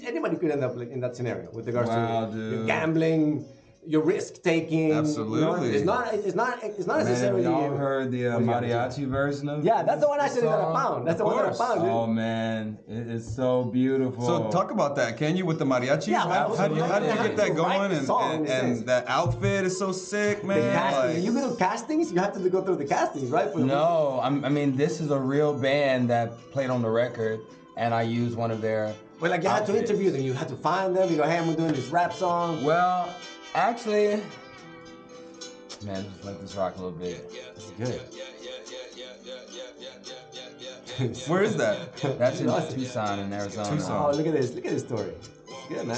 S1: anybody could end up in that scenario with regards to gambling. Your risk taking,
S2: absolutely.
S1: You know, it's not necessarily.
S3: Y'all heard the mariachi version of it?
S1: Yeah, that's the one actually that I found. That's the one that I found.
S3: Oh man, it is so beautiful.
S2: So talk about that, can you, with the mariachis?
S1: Yeah,
S2: how did you get that going? And that outfit is so sick, man.
S1: You go to castings, you have to go through the castings, right?
S3: No, I mean this is a real band that played on the record, and I used one of their.
S1: Well, like you had to interview them, you had to find them. You go, hey, I'm doing this rap song.
S3: Well. Actually, man, just let this rock a little bit.
S1: It's good.
S2: Where is that?
S3: That's in Tucson, in Arizona.
S1: Tucson. Oh, look at this. Look at this story. It's good, man.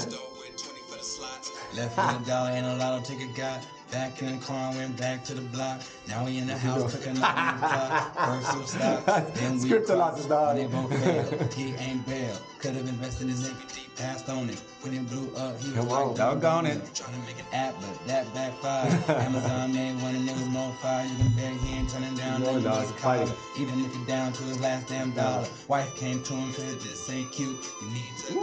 S4: Left with a dollar and a lotto ticket got. Back in the car, went back to the block. Now we in the house cooking up on the clock. First some stock, then we cross. They both failed. He ain't bail. Could have invested his equity, passed on it. When it blew up, he was like,
S2: doggone it.
S4: Trying to make an app, but that backfired. Amazon made one and it was more fire. You can bet he ain't turning down no dog's collar. Even if you're down to his last damn dollar. Wife came to him, said this ain't cute. You need to.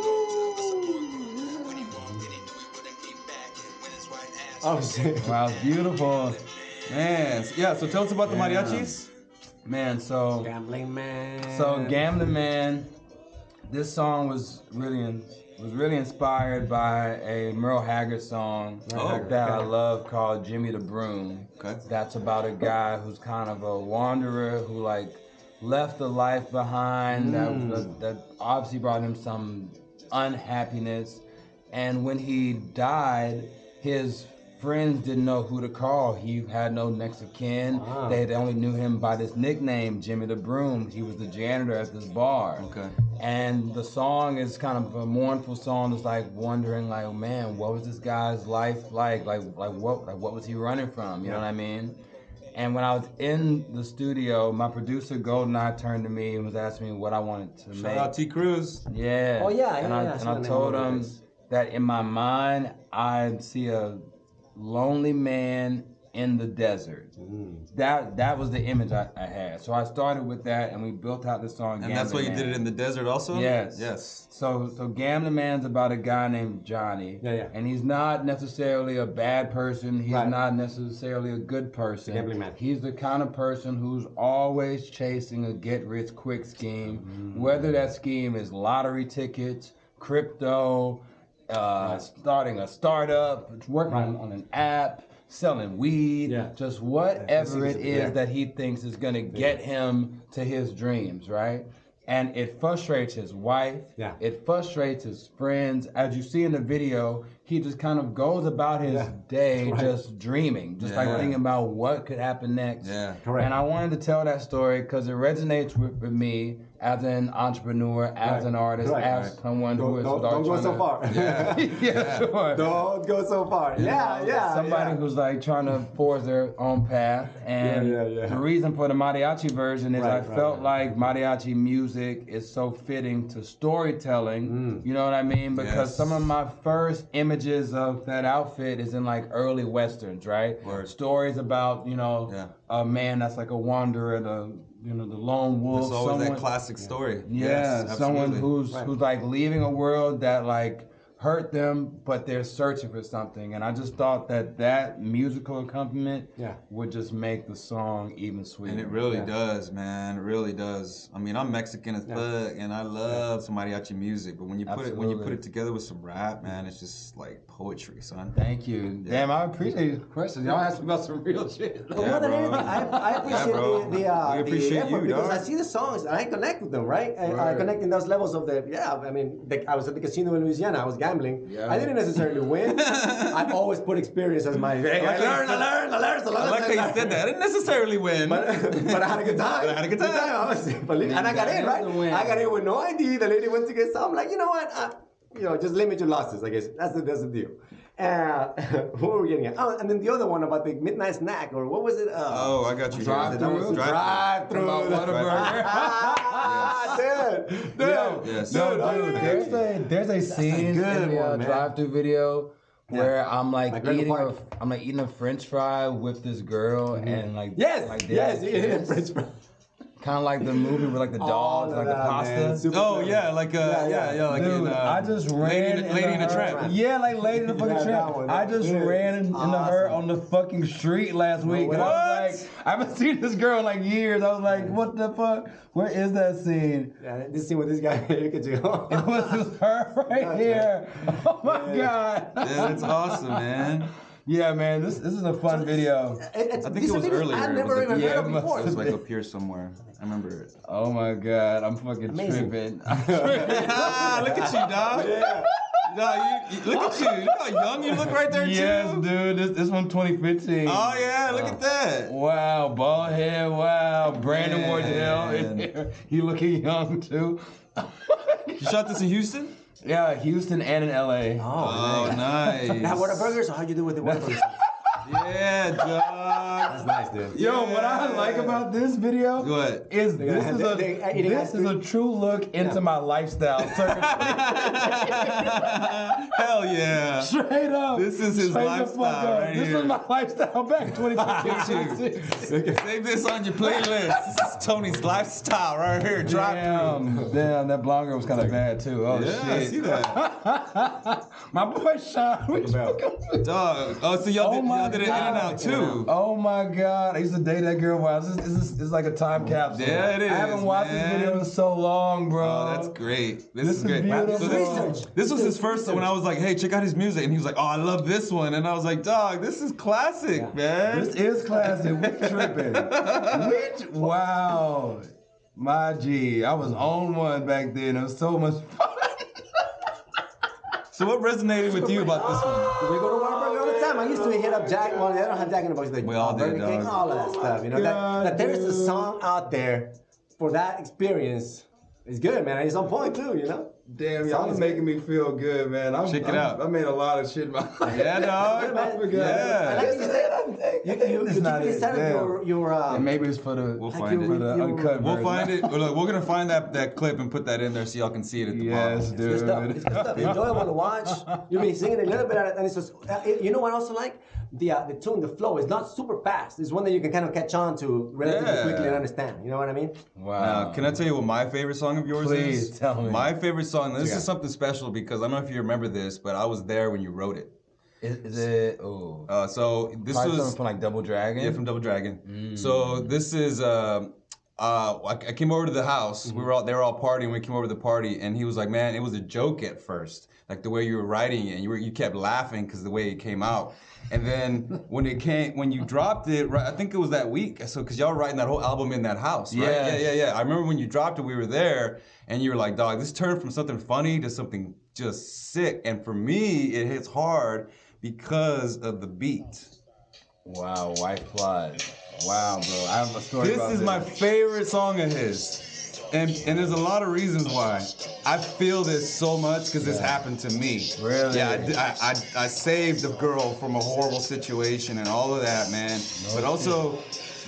S1: Oh shit!
S3: Wow, it's beautiful,
S2: man. Yeah. So tell us about the mariachis,
S3: man. So
S1: Gambling Man.
S3: So Gambling Man. This song was really inspired by a Merle Haggard song that I love called Jimmy the Broom.
S2: Okay.
S3: That's about a guy who's kind of a wanderer who left a life behind that obviously brought him some unhappiness, and when he died, his friends didn't know who to call. He had no next of kin. They only knew him by this nickname, Jimmy the Broom. He was the janitor at this bar.
S2: Okay.
S3: And the song is kind of a mournful song. It's like wondering, like, man, what was this guy's life like? What was he running from? You know what I mean? And when I was in the studio, my producer Goldeneye turned to me and was asking me what I wanted to make.
S2: Shout out T. Cruz.
S3: Yeah.
S1: Oh yeah.
S3: And I told him that in my mind, I see a lonely man in the desert. That was the image I had. So I started with that, and we built out the song.
S2: And that's why you did it in the desert also?
S3: Yes.
S2: Yes.
S3: So Gambling Man's about a guy named Johnny.
S1: Yeah.
S3: And he's not necessarily a bad person. He's not necessarily a good person.
S1: Gambling Man.
S3: He's the kind of person who's always chasing a get-rich-quick scheme. Whether that scheme is lottery tickets, crypto, starting a startup, working on an app, selling weed, just whatever it is that he thinks is going to get him to his dreams, right? And it frustrates his wife.
S1: Yeah.
S3: It frustrates his friends. As you see in the video, he just kind of goes about his day just dreaming, just like thinking about what could happen next.
S2: Yeah,
S1: correct.
S3: And I wanted to tell that story because it resonates with me as an entrepreneur, as an artist, as someone who is
S1: don't go so far.
S3: Yeah, sure.
S1: Don't go so far.
S3: Somebody who's like trying to forge their own path. And the reason for the mariachi version is I felt like mariachi music is so fitting to storytelling. You know what I mean? Because some of my first images of that outfit is in like early westerns, right? Stories about, a man that's like a wanderer, the lone wolf.
S2: It's always that classic story.
S3: Yeah, someone who's like leaving a world that like hurt them, but they're searching for something. And I just thought that musical accompaniment would just make the song even sweeter.
S2: And it really does, man. It really does. I mean, I'm Mexican as fuck, and I love some mariachi music. But when you put it together with some rap, man, it's just like poetry, son.
S3: Thank you. Damn, I appreciate the questions. Y'all asked me about some real shit.
S1: But more than anything, I appreciate
S2: we appreciate
S1: the effort
S2: you,
S1: because
S2: dog.
S1: I see the songs and I connect with them, right? I connect in those levels of I was at the casino in Louisiana. I was gambling. I didn't necessarily win. I always put experience as my. Hey, I learned.
S2: I like how you said that. I didn't necessarily win,
S1: but I had a good time. And I got in, right? I got in with no ID. The lady went to get some. I'm like, you know what? Just limit your losses. I guess that's the deal. What were we getting at? Oh, and then the other one about the midnight snack, or what was it?
S2: I got you.
S3: Drive-through.
S1: Drive-through.
S3: Dude, there's a scene in the drive-through video where I'm like eating a French fry with this girl and like
S1: eating French fry.
S3: Kind of like the movie with like the dogs, like the pasta.
S2: Like
S3: Dude, I just ran
S2: Lady in a Tramp.
S3: Yeah, like Lady in a fucking Tramp. I just ran into her on the fucking street last week. And I was like, I haven't seen this girl in like years. I was like, what the fuck? Where is that scene?
S1: Yeah, this scene with this guy. It
S3: was her right here. Oh my God.
S2: Yeah, that's awesome, man.
S3: Yeah, man, this is a fun video.
S2: I think it was earlier.
S1: I've never even heard of before.
S2: It was like up here somewhere. I remember it.
S3: Oh my God, I'm fucking tripping.
S2: Look at you, dog.
S1: Yeah.
S2: No, look at you. Look how young you look right there, too.
S3: Yes, dude. This one 2015.
S2: Oh, yeah. Look at that.
S3: Wow. Bald head. Wow. Brandon Wardell. He looking young, too.
S2: You shot this in Houston?
S3: Yeah, Houston and in LA.
S2: Oh, nice.
S1: Now, Whataburgers, or how'd you do with the Whataburgers?
S2: Yeah, dog.
S1: That's nice, dude.
S3: Yo, what I like about this video is this is a true look into my lifestyle.
S2: Hell yeah.
S3: Straight up.
S2: This is his lifestyle right
S3: This
S2: here.
S3: is my lifestyle back in 2015.
S2: Save this on your playlist. This is Tony's lifestyle right here.
S3: Damn, that blonde girl was kind of bad too. Oh shit.
S2: I see that.
S3: My boy Sean.
S2: Dog. Oh, so y'all did it in and out too.
S3: Oh my God. I used to date that girl. Wow, this is like a time capsule.
S2: Yeah, it is.
S3: I haven't watched this video in so long, bro.
S2: Oh, that's great. This is great.
S3: Beautiful.
S2: So this was his first when I was like, hey, check out his music. And he was like, oh, I love this one. And I was like, dog, this is classic, man.
S3: This is classic. We tripping. Wow. My G. I was on one back then. It was so much fun.
S2: So what resonated with you about this one?
S1: We go to Whataburger all the time. I used to hit up Jack. Well, they don't have Jack in the Box.
S2: We all did,
S1: Burger King, all of that stuff. You know, that there is a song out there for that experience. It's good, man. It's on point too, you know.
S3: Damn, y'all is making me feel good, man.
S2: Check it out.
S3: I made a lot of shit in my life.
S2: Yeah, dog.
S3: I forgot.
S2: Yeah.
S1: Like you said, you keep inside of your
S3: and maybe it's for the
S2: We'll find it.
S3: for the uncut
S2: We'll
S3: version.
S2: find it. We're gonna find that clip and put that in there so y'all can see it at the bottom.
S3: Yes,
S1: It's good stuff.
S3: dude.
S1: It's good stuff. Enjoyable to watch. You'll be singing a little bit, and it's just. You know what I also like? the tune, the flow is not super fast. It's one that you can kind of catch on to relatively quickly and understand. You know what I mean?
S2: Wow. Now, can I tell you what my favorite song of yours is?
S3: Please tell me.
S2: My favorite song, this is something special because I don't know if you remember this, but I was there when you wrote it.
S3: Is it? Oh.
S2: So this
S3: probably
S2: was
S3: something from like Double Dragon.
S2: Yeah, from Double Dragon. So this is I came over to the house. They were all partying. We came over to the party, and he was like, "Man, it was a joke at first, like the way you were writing it. You kept laughing because the way it came out. And then when you dropped it, right, I think it was that week. So because y'all were writing that whole album in that house, right? Yeah. I remember when you dropped it, we were there, and you were like, "Dog, this turned from something funny to something just sick." And for me, it hits hard because of the beat.
S3: Wow, White Plot. Wow, bro. I have a story about this.
S2: This is my favorite song of his. And there's a lot of reasons why. I feel this so much because this happened to me.
S3: Really?
S2: Yeah, I saved a girl from a horrible situation and all of that, man. But also,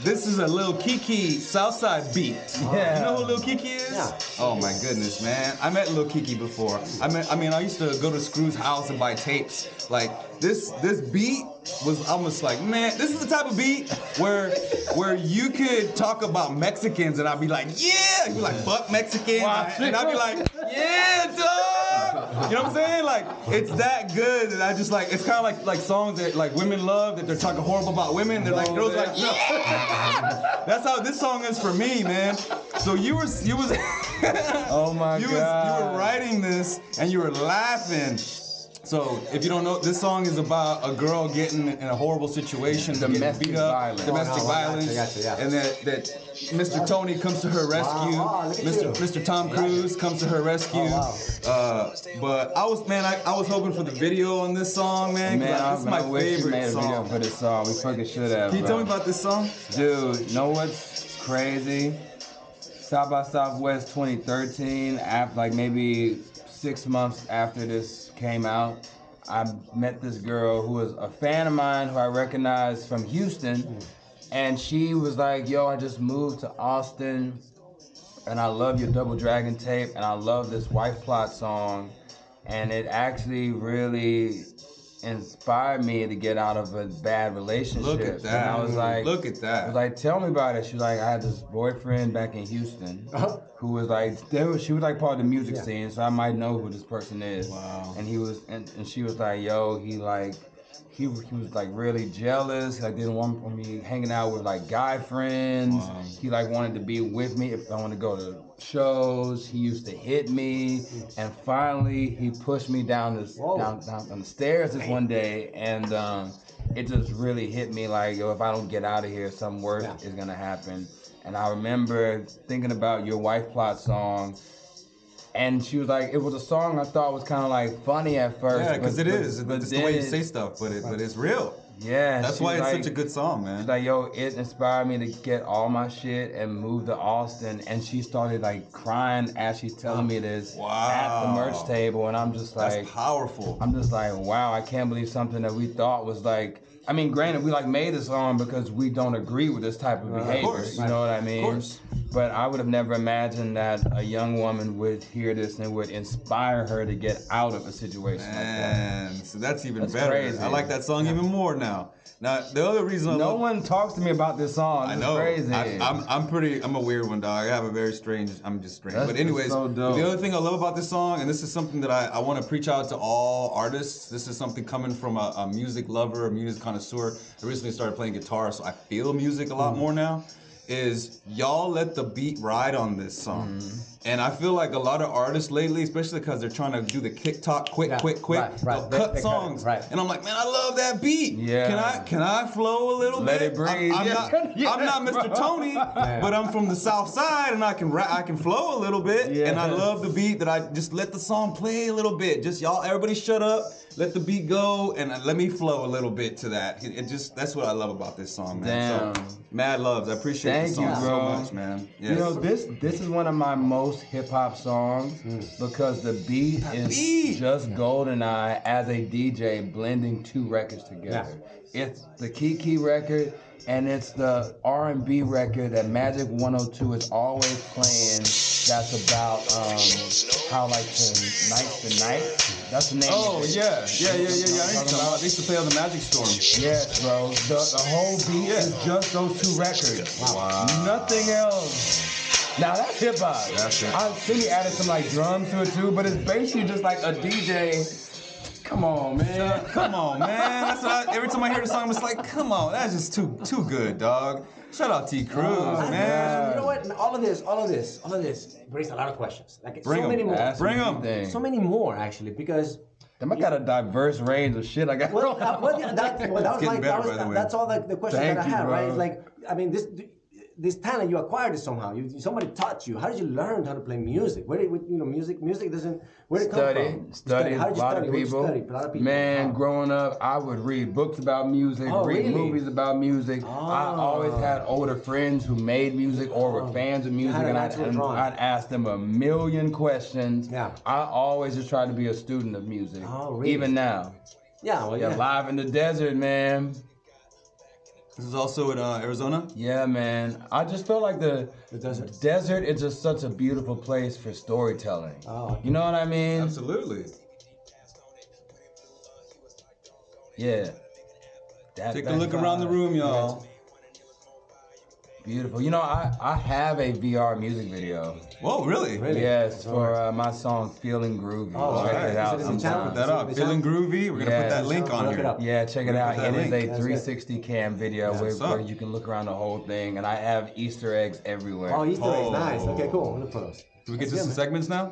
S2: this is a Lil Kiki Southside beat.
S3: Yeah.
S2: You know who Lil Kiki is?
S1: Yeah.
S2: Oh my goodness, man. I met Lil Kiki before. I used to go to Screw's house and buy tapes. Like this beat was almost like, man, this is the type of beat where you could talk about Mexicans and I'd be like, yeah, you'd be like, fuck Mexican, and I'd be like, yeah, dog. You know what I'm saying? Like, it's that good, and I just like, it's kind of like songs that like women love, that they're talking horrible about women. They're like, girls like, yeah. That's how this song is for me, man. So you was
S3: oh my God.
S2: You were writing this and you were laughing. So, if you don't know, this song is about a girl getting in a horrible situation,
S3: domestic
S2: beat up,
S3: violence.
S2: domestic violence,
S1: Gotcha.
S2: And that Mr. Tony comes to her rescue. Mr. Tom Cruise comes to her rescue. But I was hoping for the video on this song, man. This is my favorite song.
S3: Video for this song. We fucking should have.
S2: Can you tell me about this song?
S3: Dude, you know what's crazy? South by Southwest 2013, after like maybe 6 months after this came out, I met this girl who was a fan of mine who I recognized from Houston, and she was like, yo, I just moved to Austin and I love your Double Dragon tape and I love this Wife Plot song, and it actually really inspired me to get out of a bad relationship.
S2: Look at that.
S3: And I was like,
S2: look at that.
S3: I was like, tell me about it. She was like, I had this boyfriend back in Houston who was like, she was like part of the music scene, so I might know who this person is.
S2: Wow.
S3: And he was, and she was like, yo, he was like really jealous. Like didn't want me hanging out with like guy friends.
S2: Wow.
S3: He like wanted to be with me if I want to go to shows. He used to hit me, and finally he pushed me down the stairs this one day, and it just really hit me like, yo, if I don't get out of here, something worse is gonna happen. And I remember thinking about your Wife Plot song. And she was like, it was a song I thought was kind of like funny at first.
S2: Yeah, because it is. It's the way you say stuff, but it's real.
S3: Yeah.
S2: That's why it's such a good song, man.
S3: She's like, yo, it inspired me to get all my shit and move to Austin. And she started like crying as she's telling me this at the merch table. And I'm just like,
S2: that's powerful.
S3: I'm just like, wow, I can't believe something that we thought was like, I mean, granted, we like made this song because we don't agree with this type of behavior.
S2: Of course.
S3: You know what I mean?
S2: Of course.
S3: But I would have never imagined that a young woman would hear this and it would inspire her to get out of a situation like that.
S2: So that's even better.
S3: Crazy.
S2: I like that song even more now. Now, the other reason
S3: no one talks to me about this song.
S2: I know.
S3: It's crazy.
S2: I'm a weird one, dog. I have a very strange, I'm just strange.
S3: That's
S2: but anyways,
S3: so dope.
S2: The other thing I love about this song, and this is something that I want to preach out to all artists. This is something coming from a music lover, a music connoisseur. I recently started playing guitar, so I feel music a lot more now. Is y'all let the beat ride on this song. And I feel like a lot of artists lately, especially because they're trying to do the TikTok quick, they'll cut songs. And I'm like, man, I love that beat.
S3: Yeah.
S2: Can I flow a little bit?
S3: Let it breathe.
S2: I'm not Mr. Tony, but I'm from the South Side and I can flow a little bit. And I love the beat that I just let the song play a little bit. Just y'all, everybody shut up. Let the beat go and let me flow a little bit to that. That's what I love about this song, man.
S3: Damn.
S2: So, mad loves. I appreciate the song so much, man. Yes.
S3: You know, this is one of my most most hip hop songs because the beat is just GoldenEye as a DJ blending two records together. Yeah. It's the Kiki record and it's the R&B record that Magic 102 is always playing. That's about how like the night. That's the name.
S2: Oh yeah. They used to play on the Magic Storm.
S3: Yes, bro. The whole beat is just those two records. Wow. Nothing else. Now that's hip hop.
S2: That's it.
S3: I think he added some like drums to it too, but it's basically just like a DJ. Come on, man.
S2: Come on, man. That's what every time I hear the song, I'm just like, come on, that's just too good, dog. Shout out T. Cruz, man.
S1: You know what? All of this brings a lot of questions. Like many more.
S2: Bring them.
S1: So many more actually, because
S3: I got a diverse range of shit. I got.
S1: That's all the questions that I have, right? It's like, I mean, this talent you acquired it somehow. Somebody taught you. How did you learn how to play music? Where did music doesn't? Where did it come from?
S3: Study. A lot of people. Man, growing up, I would read books about music, read movies about music. I always had older friends who made music or were fans of music, and I'd ask them a million questions. Yeah. I always just tried to be a student of music. Oh, really? Even now.
S1: Yeah.
S3: Live in the desert, man.
S2: This is also in Arizona?
S3: Yeah, man. I just feel like the desert is just such a beautiful place for storytelling. Oh, you know what I mean?
S2: Absolutely.
S3: Yeah.
S2: Take a look around the room, y'all.
S3: Beautiful. You know, I have a VR music video.
S2: Whoa, really?
S3: Yes, for my song Feeling Groovy.
S2: Oh, check it out. Put that up. Feeling Groovy. We're going to put that link on here.
S3: Yeah, check it out. It is a 360 cam video where you can look around the whole thing, and I have Easter eggs everywhere.
S1: Oh, Easter eggs. Nice. Okay, cool. Look for those.
S2: Do we get to some segments now?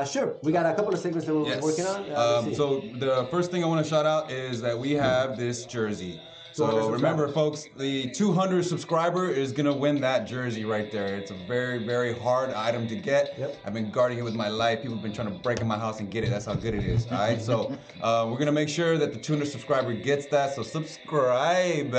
S1: Sure. We got a couple of segments that we're working on.
S2: So the first thing I want to shout out is that we have this jersey. So remember, folks, the 200 subscriber is going to win that jersey right there. It's a very, very hard item to get. Yep. I've been guarding it with my life. People have been trying to break in my house and get it. That's how good it is. All right. So we're going to make sure that the 200 subscriber gets that. So subscribe.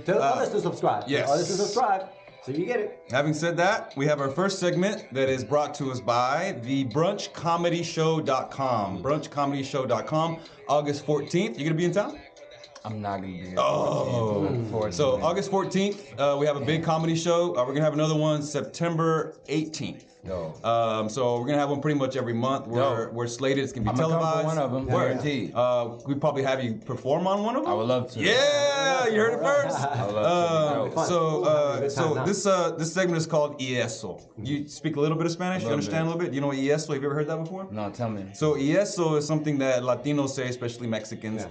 S1: Tell others to subscribe.
S2: Yes.
S1: Tell others to subscribe. So you get it.
S2: Having said that, we have our first segment that is brought to us by the brunchcomedyshow.com. Brunchcomedyshow.com. August 14th. You going to be in town?
S3: I'm not going to be here.
S2: So August 14th, we have a big comedy show. We're going to have another one September 18th. So we're going to have one pretty much every month. We're slated. It's going to be televised.
S3: I'm one of them, guaranteed.
S2: We probably have you perform on one of them?
S3: I would love to.
S2: Yeah, you heard it first.
S3: I would love to.
S2: So this segment is called eso. You speak a little bit of Spanish? You understand a little bit? You know what eso? Have you ever heard that before?
S3: No, tell me.
S2: So eso is something that Latinos say, especially Mexicans,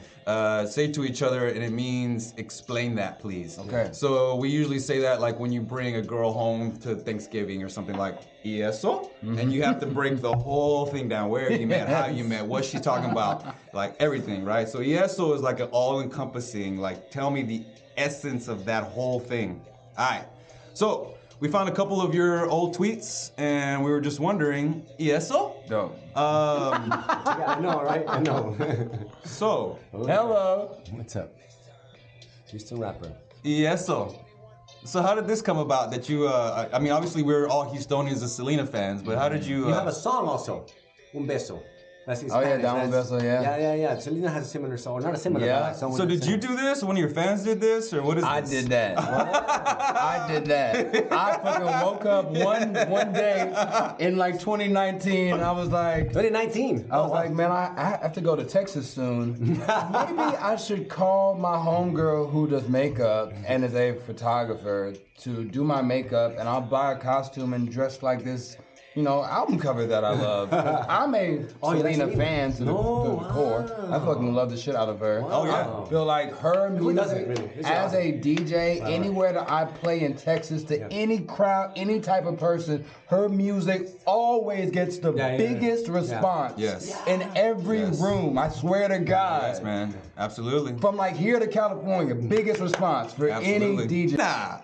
S2: say to each other, and it means explain that, please.
S3: Okay.
S2: So we usually say that like when you bring a girl home to Thanksgiving or something like eso, and you have to break the whole thing down. Where you met, how you met, what she's talking about, like everything, right? So eso is like an all-encompassing, like tell me the essence of that whole thing. All right. So we found a couple of your old tweets, and we were just wondering, eso?
S3: No.
S1: Yeah, I know, right? I know.
S2: So,
S3: hello.
S1: What's up? Houston rapper.
S2: eso. So how did this come about that you, I mean, obviously we're all Houstonians and Selena fans, but how did you...
S1: You have a song also, Un Beso. That's in
S3: Spanish. Yeah, Un Beso, yeah.
S1: Yeah. Selena has a similar song, not a similar, but like someone.
S2: So did you do this? One of your fans did this, or what is this?
S3: I did that. I did that. I fucking woke up one day in like 2019, and I was like...
S1: 2019?
S3: I was like, man, I have to go to Texas soon. Maybe I should call my homegirl who does makeup and is a photographer to do my makeup, and I'll buy a costume and dress like this, you know, album cover that I love. I'm a Selena fan to the core. I fucking love the shit out of her.
S2: Oh yeah.
S3: I feel like her music,
S1: really?
S3: as a DJ, anywhere that I play in Texas, to any crowd, any type of person, her music always gets the biggest response in every room. I swear to God.
S2: Yes, man. Absolutely.
S3: From like here to California, biggest response for any DJ.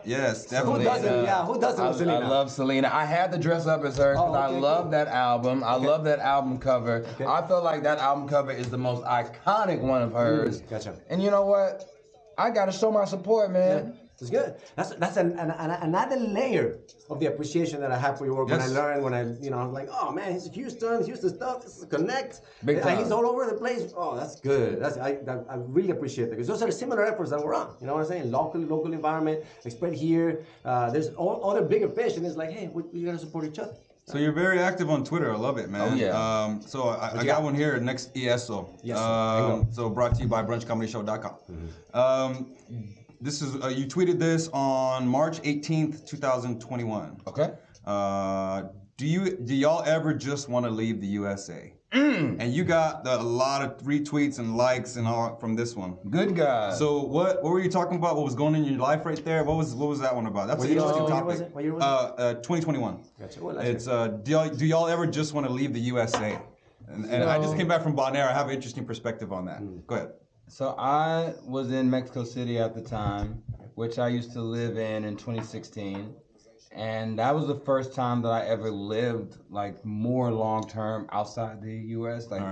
S2: Yes, definitely.
S1: Who doesn't love Selena?
S3: I love Selena. I had to dress up as her because I love that album. I love that album cover. I feel like that album cover is the most iconic one of hers.
S1: Gotcha.
S3: And you know what? I gotta show my support, man.
S1: It's good. That's another layer of the appreciation that I have for your work.
S2: Yes.
S1: When I I'm like, oh man, he's Houston stuff. This is Connect.
S3: Big time.
S1: And he's all over the place. Oh, that's good. I really appreciate that because those are the similar efforts that we're on. You know what I'm saying? Local environment, spread here. There's all other bigger fish, and it's like, hey, we gotta support each other.
S2: So you're very active on Twitter. I love it, man.
S3: Oh, yeah.
S2: So I got one here, next ESO.
S1: Yes,
S2: so brought to you by brunchcomedyshow.com. This is, you tweeted this on March 18th, 2021.
S3: Okay.
S2: Do y'all ever just want to leave the USA? And you got a lot of retweets and likes and all from this one.
S3: Good guy.
S2: So what were you talking about? What was going on in your life right there? What was that one about? That's an interesting topic.
S1: What year was it?
S2: 2021.
S1: Gotcha. Well,
S2: It's do y'all ever just want to leave the USA? And I just came back from Bonaire. I have an interesting perspective on that. Go ahead.
S3: So I was in Mexico City at the time, which I used to live in 2016. And that was the first time that I ever lived like more long term outside the US, like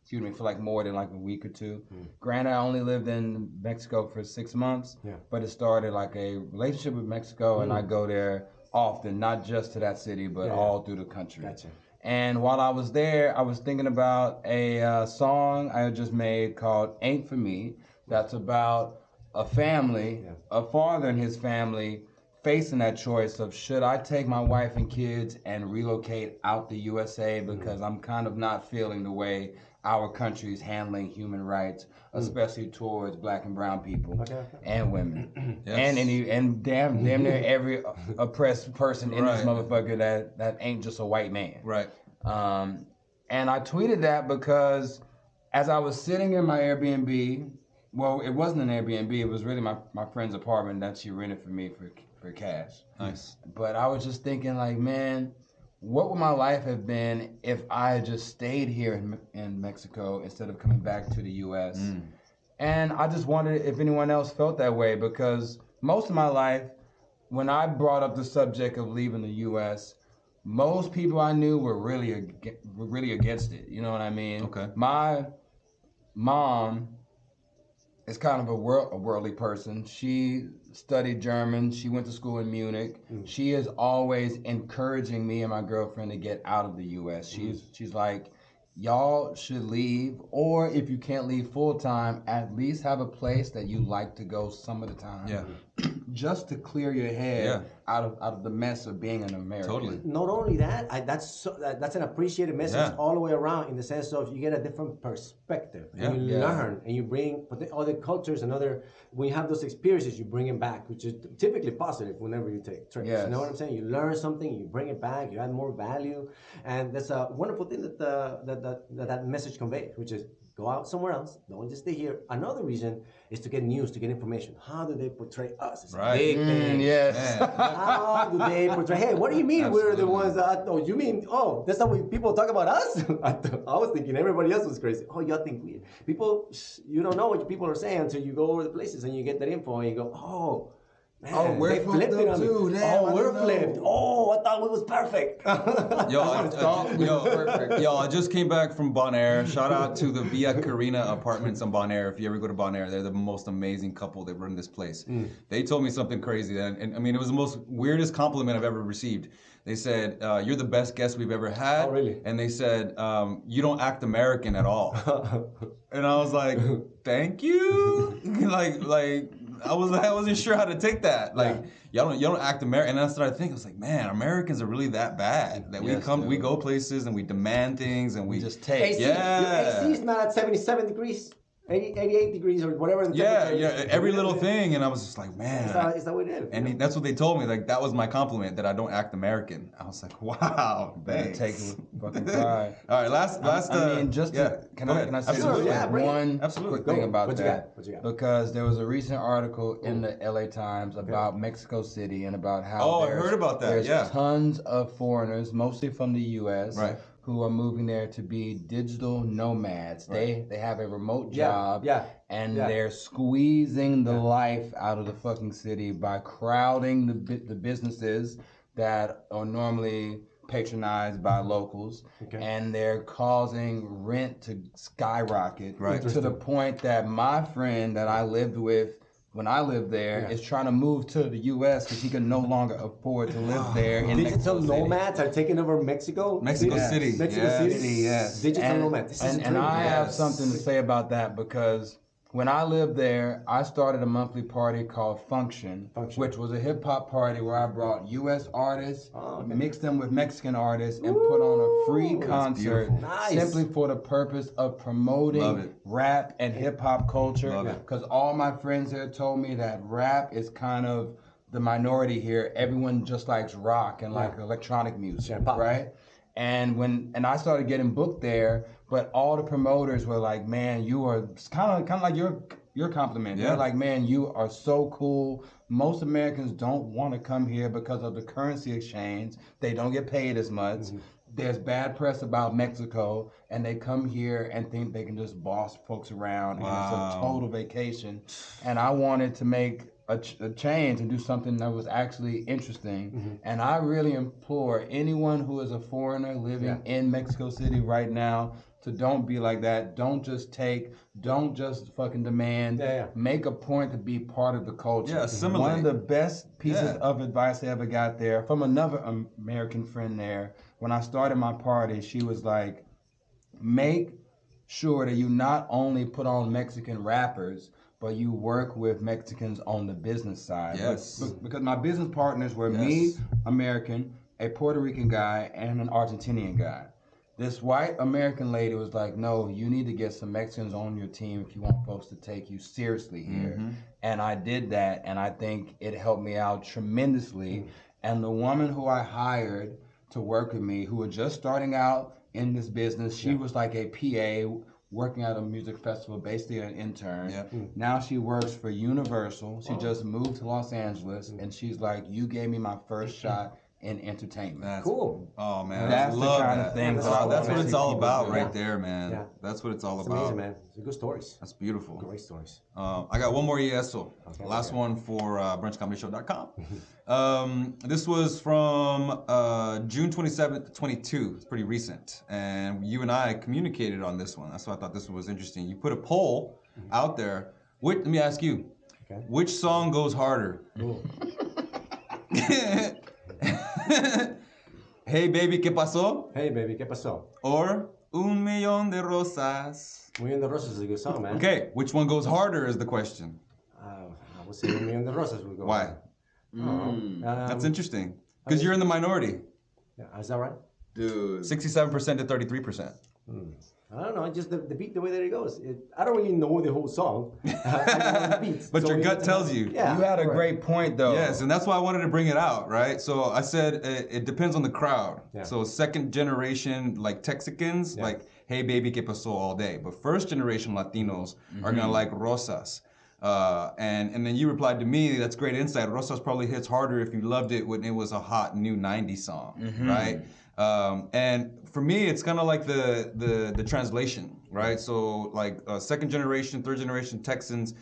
S3: excuse me, for like more than like a week or two. Granted, I only lived in Mexico for 6 months, but it started like a relationship with Mexico, and I go there often, not just to that city, but all through the country.
S1: Gotcha.
S3: And while I was there, I was thinking about a song I had just made called Ain't For Me. That's about a family, a father and his family facing that choice of should I take my wife and kids and relocate out the USA because I'm kind of not feeling the way our country is handling human rights, especially towards black and brown people and women. And damn near every oppressed person in this motherfucker that ain't just a white man.
S2: Right.
S3: And I tweeted that because as I was sitting in my Airbnb, well, it wasn't an Airbnb, it was really my friend's apartment that she rented for me for cash.
S2: Nice.
S3: But I was just thinking like, man, what would my life have been if I had just stayed here in Mexico instead of coming back to the US? And I just wondered if anyone else felt that way, because most of my life, when I brought up the subject of leaving the US, most people I knew were really against it. You know what I mean?
S2: Okay.
S3: My mom is kind of a worldly person. She studied German. She went to school in Munich. She is always encouraging me and my girlfriend to get out of the U.S. She's like, y'all should leave, or if you can't leave full time, at least have a place that you like to go some of the time.
S2: Yeah.
S3: Just to clear your head out of the mess of being an American.
S2: Totally.
S1: Not only that, that's an appreciated message all the way around, in the sense of you get a different perspective, and you learn, and you bring other cultures and when you have those experiences, you bring it back, which is typically positive whenever you take trips. You know what I'm saying? You learn something, you bring it back, you add more value, and that's a wonderful thing that message conveys, which is go out somewhere else. Don't just stay here. Another reason is to get news, to get information. How do they portray us? It's a big thing.
S3: Yes.
S1: How do they portray? Hey, what do you mean we're the ones that? Oh, you mean? Oh, that's how people talk about us? I was thinking everybody else was crazy. Oh, y'all think people? You don't know what people are saying until you go over the places and you get that info and you go, oh. Man,
S3: oh, we're flipped up too.
S1: Damn, we're flipped. Oh, I thought it was perfect.
S2: Yo, I just came back from Bonaire. Shout out to the Via Carina Apartments in Bonaire. If you ever go to Bonaire, they're the most amazing couple that run this place. They told me something crazy, and I mean, it was the most weirdest compliment I've ever received. They said, you're the best guest we've ever had.
S1: Oh, really?
S2: And they said, you don't act American at all. And I was like, thank you. like I wasn't sure how to take that. Like, y'all don't act American. And I started thinking, I was like, man, Americans are really that bad. That we go places and we demand things and we
S3: just take.
S1: Your AC is not at 77 degrees. 88 degrees or whatever the temperature is.
S2: Every little thing, and I was just like, man.
S1: Is that what it is?
S2: And that's what they told me. Like, that was my compliment, that I don't act American. I was like, wow, thanks.
S3: Take it with fucking pride.
S2: All right, last.
S3: I mean, just can I say one quick thing about that?
S1: What you got?
S3: Because there was a recent article in the LA Times about Mexico City and about how
S2: I heard about that.
S3: There's tons of foreigners, mostly from the U.S.,
S2: right,
S3: who are moving there to be digital nomads. Right. They have a remote job, and they're squeezing the life out of the fucking city by crowding the businesses that are normally patronized by locals, and they're causing rent to skyrocket to the point that my friend that I lived with when I lived there, is trying to move to the U.S. because he can no longer afford to live there. In
S1: Digital nomads are taking over Mexico.
S2: Mexico City.
S1: Mexico City.
S3: Yes.
S1: Digital nomads.
S3: And I have something to say about that because when I lived there, I started a monthly party called Function, which was a hip hop party where I brought U.S. artists, mixed them with Mexican artists, and put on a free concert simply for the purpose of promoting rap and hip hop culture. Because all my friends there told me that rap is kind of the minority here. Everyone just likes rock and like electronic music, right? And I started getting booked there, but all the promoters were like, "Man, you are kind of like your compliment." They're like, "Man, you are so cool. Most Americans don't want to come here because of the currency exchange. They don't get paid as much. There's bad press about Mexico, and they come here and think they can just boss folks around, and it's a total vacation." And I wanted to make a change and do something that was actually interesting. And I really implore anyone who is a foreigner living in Mexico City right now to don't be like that. Don't just fucking demand. Make a point to be part of the culture.
S2: Assimilate.
S3: One of the best pieces of advice I ever got there from another American friend there, when I started my party, she was like, make sure that you not only put on Mexican rappers, but you work with Mexicans on the business side. Because my business partners were me, American, a Puerto Rican guy, and an Argentinian guy. This white American lady was like, no, you need to get some Mexicans on your team if you want folks to take you seriously here. And I did that, and I think it helped me out tremendously. And the woman who I hired to work with me, who was just starting out in this business, she was like a PA, working at a music festival, basically an intern. Now she works for Universal. She just moved to Los Angeles, and she's like, you gave me my first shot in entertainment.
S1: That's cool.
S2: Oh man,
S3: that's
S2: I love
S3: the kind
S2: that.
S3: of thing.
S2: That's what it's all about right there, man. That's what it's all about.
S1: Amazing, man. It's good stories.
S2: That's beautiful.
S1: Great stories.
S2: I got one more ESO. Last one for brunchcomedyshow.com. This was from June 27th, 22. It's pretty recent. And you and I communicated on this one. That's why I thought this one was interesting. You put a poll out there. Let me ask you, which song goes harder? Hey baby, ¿qué pasó?
S1: Hey baby, ¿qué pasó?
S2: Or Un Millón de Rosas.
S1: Un Millón de Rosas is a good song, man.
S2: Okay, which one goes harder is the question.
S1: I would say Un Millón de Rosas would go.
S2: Why? That's interesting. Because you're in the minority.
S1: Yeah, is that right?
S2: Dude. 67% to 33%.
S1: I don't know, just the beat, the way that it goes. I don't really know the whole song. I know the beats,
S2: but your gut tells you.
S3: Yeah, you had a great point, though.
S2: Yes, and that's why I wanted to bring it out, right? So I said it depends on the crowd. So second generation, like Texicans, like, hey, baby, ¿qué pasó all day. But first generation Latinos are going to like Rosas. And then you replied to me, that's great insight. Rosas probably hits harder if you loved it when it was a hot new 90s song, right? And for me, it's kind of like the translation, right? So like second generation, third generation Texans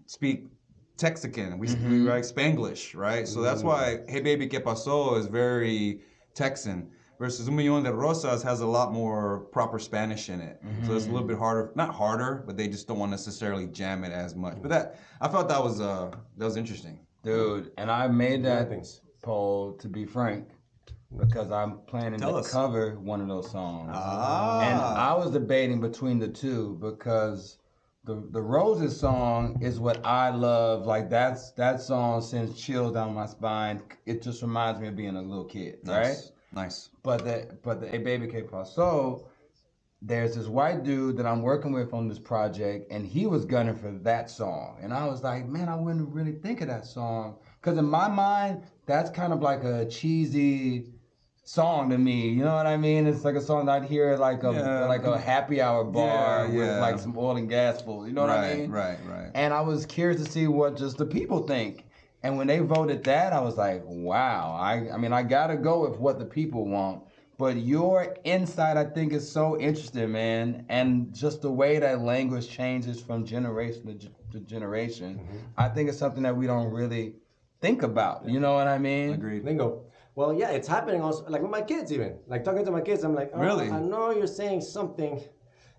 S2: speak Texican. We write Spanglish, right? So that's why Hey Baby ¿Qué pasó is very Texan versus Un Millón de Rosas has a lot more proper Spanish in it. So it's a little bit harder, not harder, but they just don't want to necessarily jam it as much. But I felt that was interesting.
S3: Dude, and I made that poll, to be frank, because I'm planning to cover one of those songs. And I was debating between the two because the Roses song is what I love. Like that song sends chills down my spine. It just reminds me of being a little kid, right?
S2: Nice.
S3: But the Hey Baby ¿Qué pasó? There's this white dude that I'm working with on this project, and he was gunning for that song. And I was like, man, I wouldn't really think of that song. Because in my mind, that's kind of like a cheesy song to me. You know what I mean? It's like a song that I'd hear at like a happy hour bar with like some oil and gas full. You know what I mean?
S2: Right.
S3: And I was curious to see what just the people think. And when they voted that, I was like, wow. I mean, I got to go with what the people want. But your insight, I think, is so interesting, man. And just the way that language changes from generation to generation, I think it's something that we don't really think about. You know what I mean?
S2: Agreed.
S1: Bingo. Well, yeah, it's happening also, like with my kids even. Like talking to my kids, I'm like, oh, really? I know you're saying something,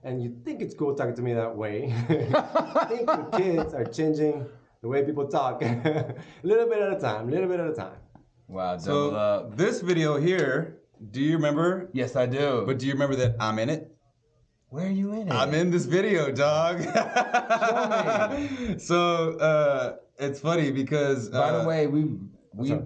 S1: and you think it's cool talking to me that way. I think the kids are changing the way people talk. A little bit at a time,
S3: Wow,
S2: so this video here, do you remember?
S3: Yes, I do.
S2: But do you remember that I'm in it?
S3: Where are you in it?
S2: I'm in this video, dog.
S3: Show me.
S2: So it's funny because
S3: by the way, we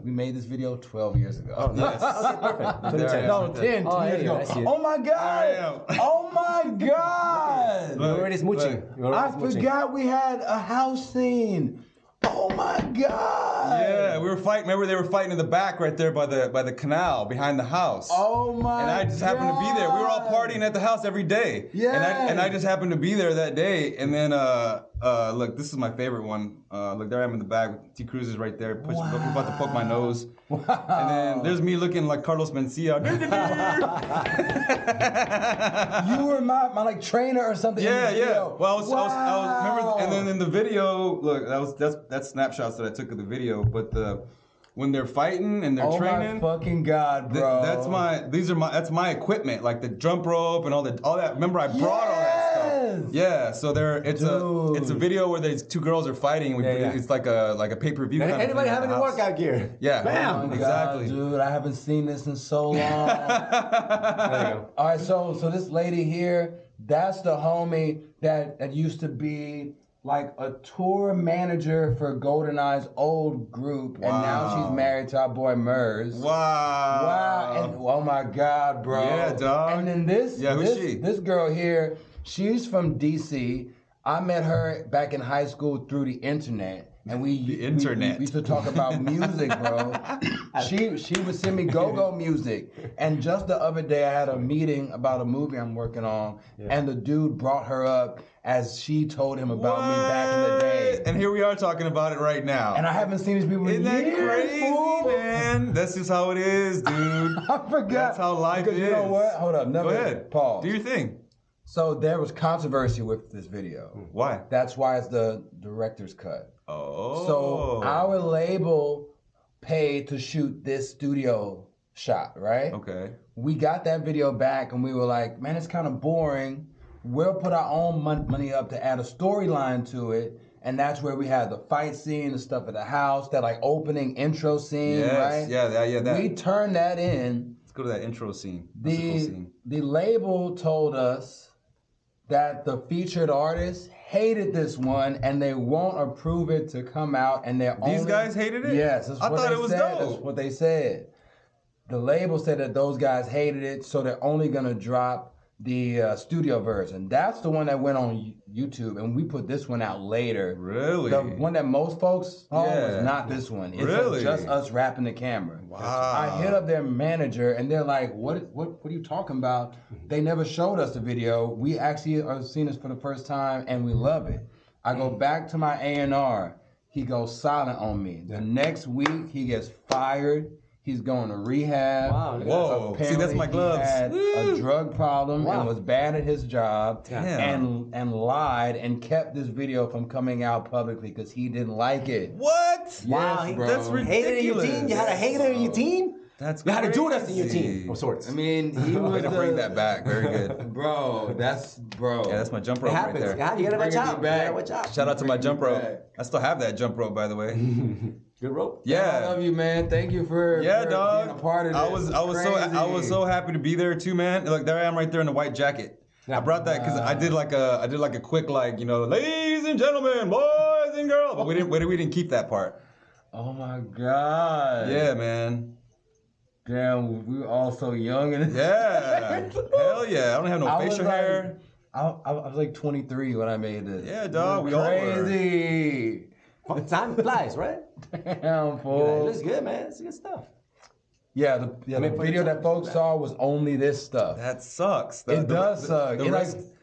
S3: made this video 12 years ago.
S1: Oh, yes. Perfect.
S3: No, 10 years ago. Oh my God! Oh my God!
S1: You're already smooching.
S3: I forgot we had a house scene. Oh my God!
S2: Yeah, we were fighting. Remember, they were fighting in the back right there by the canal behind the house.
S3: Oh my!
S2: And I just happened to be there. We were all partying at the house every day.
S3: Yeah.
S2: And I just happened to be there that day. And then look, this is my favorite one. Look, there I am in the back. T. Cruz is right there. About to poke my nose.
S3: Wow.
S2: And then there's me looking like Carlos Mencia.
S3: You were my like trainer or something.
S2: Yeah, yeah. Well, I was remember, and then in the video, look, that's snapshots that I took of the video. But when they're fighting and they're training,
S3: my fucking God, bro.
S2: That's my equipment, like the jump rope and all that. Remember, I brought all that stuff. Yeah, so it's a video where these two girls are fighting. It's like a pay-per-view.
S1: Anybody have any workout gear?
S2: Yeah,
S1: bam,
S2: exactly.
S3: God, dude, I haven't seen this in so long.
S1: There you go.
S3: All right, so this lady here, that's the homie that used to be like a tour manager for GoldenEye's old group, and now she's married to our boy Murs.
S2: Wow.
S3: And oh my God, bro.
S2: Yeah, dog.
S3: And then who's she? This girl here, she's from DC. I met her back in high school through the internet. And we used to talk about music, bro. She would send me go-go music. And just the other day, I had a meeting about a movie I'm working on, and the dude brought her up as she told him about me back in the day.
S2: And here we are talking about it right now.
S3: And I haven't seen these people in years.
S2: Isn't that crazy, man? That's just how it is, dude.
S3: I forgot.
S2: That's how life is.
S3: You know what? Hold up.
S2: Go ahead.
S3: Pause.
S2: Do your thing.
S3: So there was controversy with this video.
S2: Why?
S3: That's why it's the director's cut.
S2: Oh.
S3: So our label paid to shoot this studio shot, right?
S2: Okay.
S3: We got that video back and we were like, man, it's kind of boring. We'll put our own money up to add a storyline to it. And that's where we had the fight scene, the stuff at the house, that like opening intro scene, right?
S2: Yeah, that.
S3: We turned that in.
S2: Let's go to that intro scene. That's a cool scene.
S3: The label told us that the featured artist hated this one and they won't approve it to come out, and
S2: These guys hated it?
S3: Yes,
S2: I thought it was dope.
S3: That's what they said. The label said that those guys hated it, so they're only gonna drop the studio version. That's the one that went on YouTube, and we put this one out later.
S2: Really?
S3: The one that most folks saw was not this one. It's just us rapping the camera.
S2: Wow.
S3: I hit up their manager, and they're like, what are you talking about? They never showed us the video. We actually are seeing this for the first time, and we love it. I go back to my A&R. He goes silent on me. The next week, he gets fired. He's going to rehab.
S1: Wow.
S2: Whoa. See, that's my gloves.
S3: He had a drug problem and was bad at his job.
S2: Damn.
S3: and lied and kept this video from coming out publicly because he didn't like it.
S2: What?
S1: Wow.
S3: Yes, bro.
S2: That's ridiculous.
S1: Hater in your team? You had a hater in your team?
S2: That's
S1: You had a
S2: crazy.
S1: Judas in your team of sorts.
S3: I mean, he was
S2: Way to bring that back. Very good.
S3: Bro,
S2: Yeah, that's my jump rope
S1: It
S2: right
S1: happens.
S2: there.
S1: Yeah, you gotta watch
S3: Bringing me
S1: out. You
S3: back.
S1: gotta watch out.
S2: Shout out to my jump rope.
S3: back.
S2: I still have that jump rope, by the way.
S1: Good rope.
S3: I
S2: Yeah.
S3: love you, man. Thank you for
S2: Yeah,
S3: being
S2: dog.
S3: a part of this.
S2: I was so happy to be there too, man. Look, there I am right there in the white jacket. I brought that because I did like a quick ladies and gentlemen, boys and girls, but we didn't keep that part.
S3: Oh my God.
S2: Yeah, man.
S3: Damn, we were all so young and
S2: Yeah. Hell yeah. I don't have no facial hair.
S3: I was like 23 when I made this.
S2: Yeah, dog. We all were.
S3: Crazy.
S1: Time flies, right?
S3: Damn,
S1: It
S3: fool.
S1: looks good, man. It's good stuff.
S3: Yeah, the video that folks saw was only this stuff.
S2: That sucks.
S3: It does suck.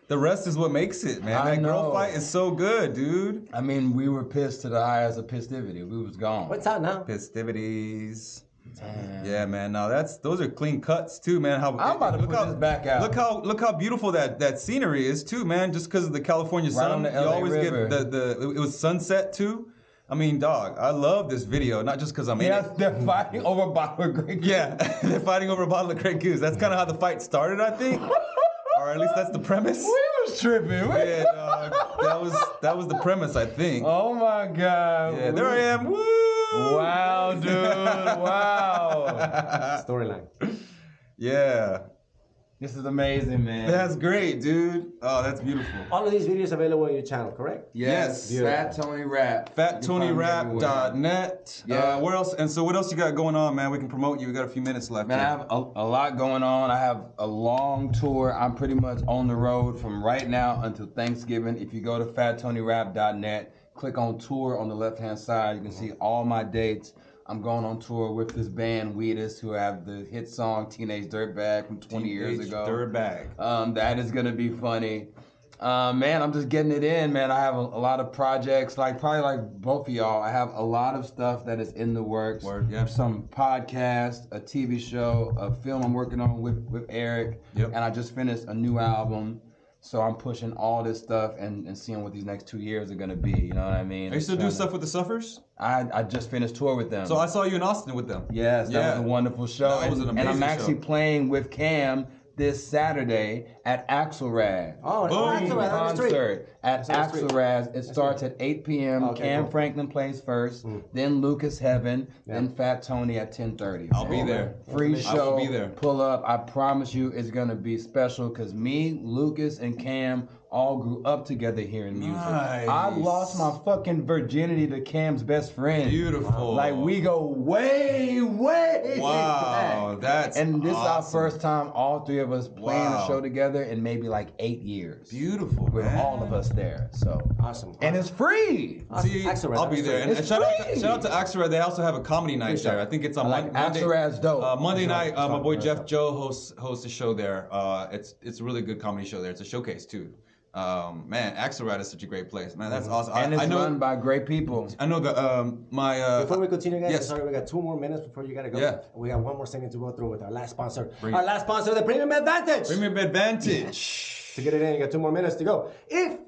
S2: The rest is what makes it, man.
S3: I
S2: That girl
S3: know.
S2: fight is so good, dude.
S3: I mean, we were pissed to the highest of pistivity. We was gone.
S1: What's out now?
S2: Festivities.
S3: Damn.
S2: Yeah, man. Now those are clean cuts too, man.
S3: I'm about to put this back out.
S2: Look how beautiful that scenery is too, man. Just because of the California
S3: Right
S2: sun,
S3: on the
S2: you
S3: LA
S2: always
S3: River.
S2: get it was sunset too. I mean, dog, I love this video, not just because I'm in
S3: Yes,
S2: it.
S3: they're fighting over a bottle of Grey Goose.
S2: Yeah, they're fighting over a bottle of Grey Goose. That's kind of how the fight started, I think. Or at least that's the premise.
S3: We was tripping.
S2: Yeah, dog. That was the premise, I think.
S3: Oh my God.
S2: Yeah, there I am. Woo!
S3: Wow, dude. Wow.
S1: Storyline.
S2: Yeah.
S3: This is amazing, man.
S2: That's great, dude. Oh, that's beautiful.
S1: All of these videos available on your channel, correct?
S3: Yes. Fat Tony Rap.
S2: FatTonyRap.net.
S3: Yeah.
S2: Where else? And so what else you got going on, man? We can promote you. We got a few minutes left.
S3: Man, I have a lot going on. I have a long tour. I'm pretty much on the road from right now until Thanksgiving. If you go to FatTonyRap.net, click on tour on the left-hand side. You can see all my dates. I'm going on tour with this band, Weedus, who have the hit song Teenage Dirtbag from 20 years ago.
S2: Dirtbag.
S3: That is going to be funny. Man, I'm just getting it in, man. I have a lot of projects, probably like both of y'all. I have a lot of stuff that is in the works.
S2: Word, yeah.
S3: Some podcast, a TV show, a film I'm working on with Eric.
S2: Yep.
S3: And I just finished a new album. So I'm pushing all this stuff and seeing what these next 2 years are gonna be. You know what I mean?
S2: Are you still doing stuff with the Suffers?
S3: I just finished tour with them.
S2: So I saw you in Austin with them.
S3: Yes, that was a wonderful show.
S2: That was an amazing
S3: and I'm actually
S2: show.
S3: playing with Cam this Saturday at Axelrad.
S1: Oh, Axelrad,
S3: concert at Axelrad. It starts at 8 p.m.
S1: Okay,
S3: Cam
S1: cool.
S3: Franklin plays first, then Lucas Heaven, then Fat Tony at 10:30.
S2: I'll be there.
S3: Free
S2: I will
S3: show.
S2: be there.
S3: Pull up. I promise you, it's gonna be special because me, Lucas, and Cam all grew up together here in music.
S2: Nice.
S3: I lost my fucking virginity to Cam's best friend.
S2: Beautiful.
S3: Like we go way
S2: Wow,
S3: back.
S2: that's
S3: And this is our
S2: awesome.
S3: first time all three of us playing
S2: Wow.
S3: a show together in maybe like 8 years.
S2: Beautiful,
S3: With
S2: man.
S3: all of us there. So
S1: Awesome.
S3: and it's free.
S2: See,
S1: Axelrad,
S2: I'll be there. And,
S3: It's
S2: and shout
S3: free.
S2: out to Axelrad. They also have a comedy night there. I think it's on
S3: Like
S2: Monday.
S3: Axelrad's dope.
S2: Monday night, my boy Jeff Joe hosts a show there. It's a really good comedy show there. It's a showcase too. Man, Axelrad is such a great place. Man, that's awesome.
S3: And it's
S2: I know,
S3: run by great people.
S2: I know the my.
S1: Before we continue, guys,
S2: yes.
S1: sorry, we got 2 more minutes before you gotta go.
S2: Yeah.
S1: We got one more segment to go through with our last sponsor.
S2: Bring
S1: Our
S2: it.
S1: last sponsor, the Premium Advantage.
S2: Premium Advantage.
S1: To get it in, you got 2 more minutes to go. If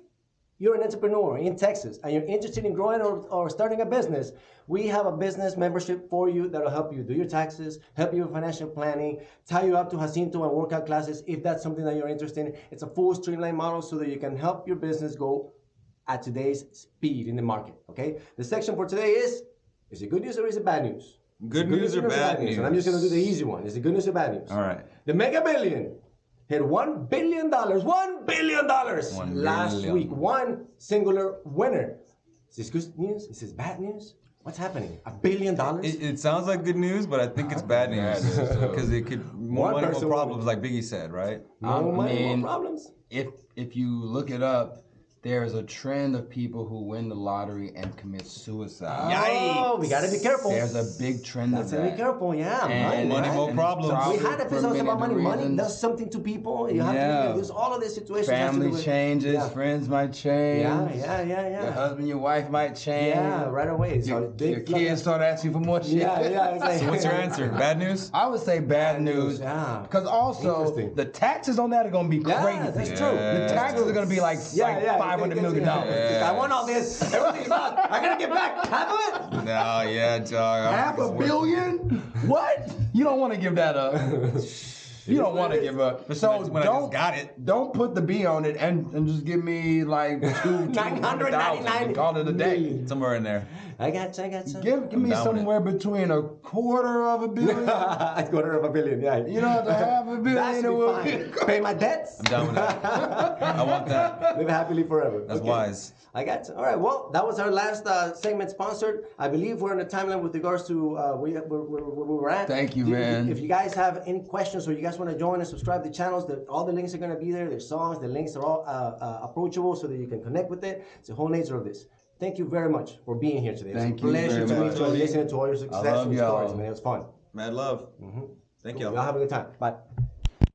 S1: you're an entrepreneur in Texas and you're interested in growing or starting a business, we have a business membership for you that'll help you do your taxes, help you with financial planning, tie you up to Jacinto and workout classes if that's something that you're interested in. It's a full streamlined model so that you can help your business go at today's speed in the market, okay? The section for today is it good news or is it bad news?
S2: Good news or bad news?
S1: And I'm just gonna do the easy one. Is it good news or bad news?
S2: All right.
S1: The Mega Billion hit $1 billion. $1 billion last
S2: billion.
S1: week. One singular winner. Is this good news? Is this bad news? What's happening? $1 billion?
S2: It sounds like good news, but I think it's bad news because it could more
S1: One
S2: money, more
S1: person
S2: problems, like Biggie said, right?
S1: No money,
S3: mean,
S1: more problems.
S3: If you look it up, there is a trend of people who win the lottery and commit suicide.
S1: Oh, we gotta be careful.
S3: There's a big trend
S1: That's
S3: of
S1: to
S3: that.
S1: be careful, yeah.
S3: And
S2: money, more problems.
S1: We had episodes about money. Money
S3: reasons.
S1: does something to people. You have to there's all of these situations. has to do
S3: Family
S1: with-
S3: changes,
S1: yeah.
S3: friends might change.
S1: Yeah.
S3: Your husband, your wife might change.
S1: Yeah, right away. So
S3: Your kids start asking for more shit.
S1: Yeah. It's like,
S2: So what's your answer? Bad news?
S3: I would say bad news.
S1: Yeah.
S3: Because also
S1: Interesting.
S3: the taxes on that are gonna be
S1: Yeah,
S3: crazy.
S1: that's true.
S3: The taxes are gonna be like $500 million.
S1: I want all this. Everything's lost. I gotta get back. Half of it?
S2: No, yeah, dog.
S3: $500 million? What? You don't want to give that up. You don't want to give up. So
S2: when I just got it.
S3: Don't put the B on it and just give me like $299,000. Call it a day.
S2: Somewhere in there.
S1: I got you.
S3: Give me
S2: down with it.
S3: somewhere between $250 million.
S1: A $250 million, yeah.
S3: You know, to $500 million.
S1: That should be fine. Pay my debts.
S2: I'm down with that. I want that.
S1: Live happily forever.
S2: That's wise.
S1: I got you. All right. Well, that was our last segment sponsored. I believe we're in a timeline with regards to where we're at.
S3: Thank you, man.
S1: If you guys have any questions or you guys want to join and subscribe to the channels, all the links are going to be there. There's songs. The links are all approachable so that you can connect with it. It's the whole nature of this. Thank you very much for being here today.
S3: Thank
S1: it's a
S3: you
S1: pleasure
S3: very
S1: to
S3: much.
S1: meet you and listening to all your success
S3: love
S1: and
S3: y'all.
S1: stories, man. It was fun.
S2: Mad love. Thank you.
S1: Y'all have a good time. Bye.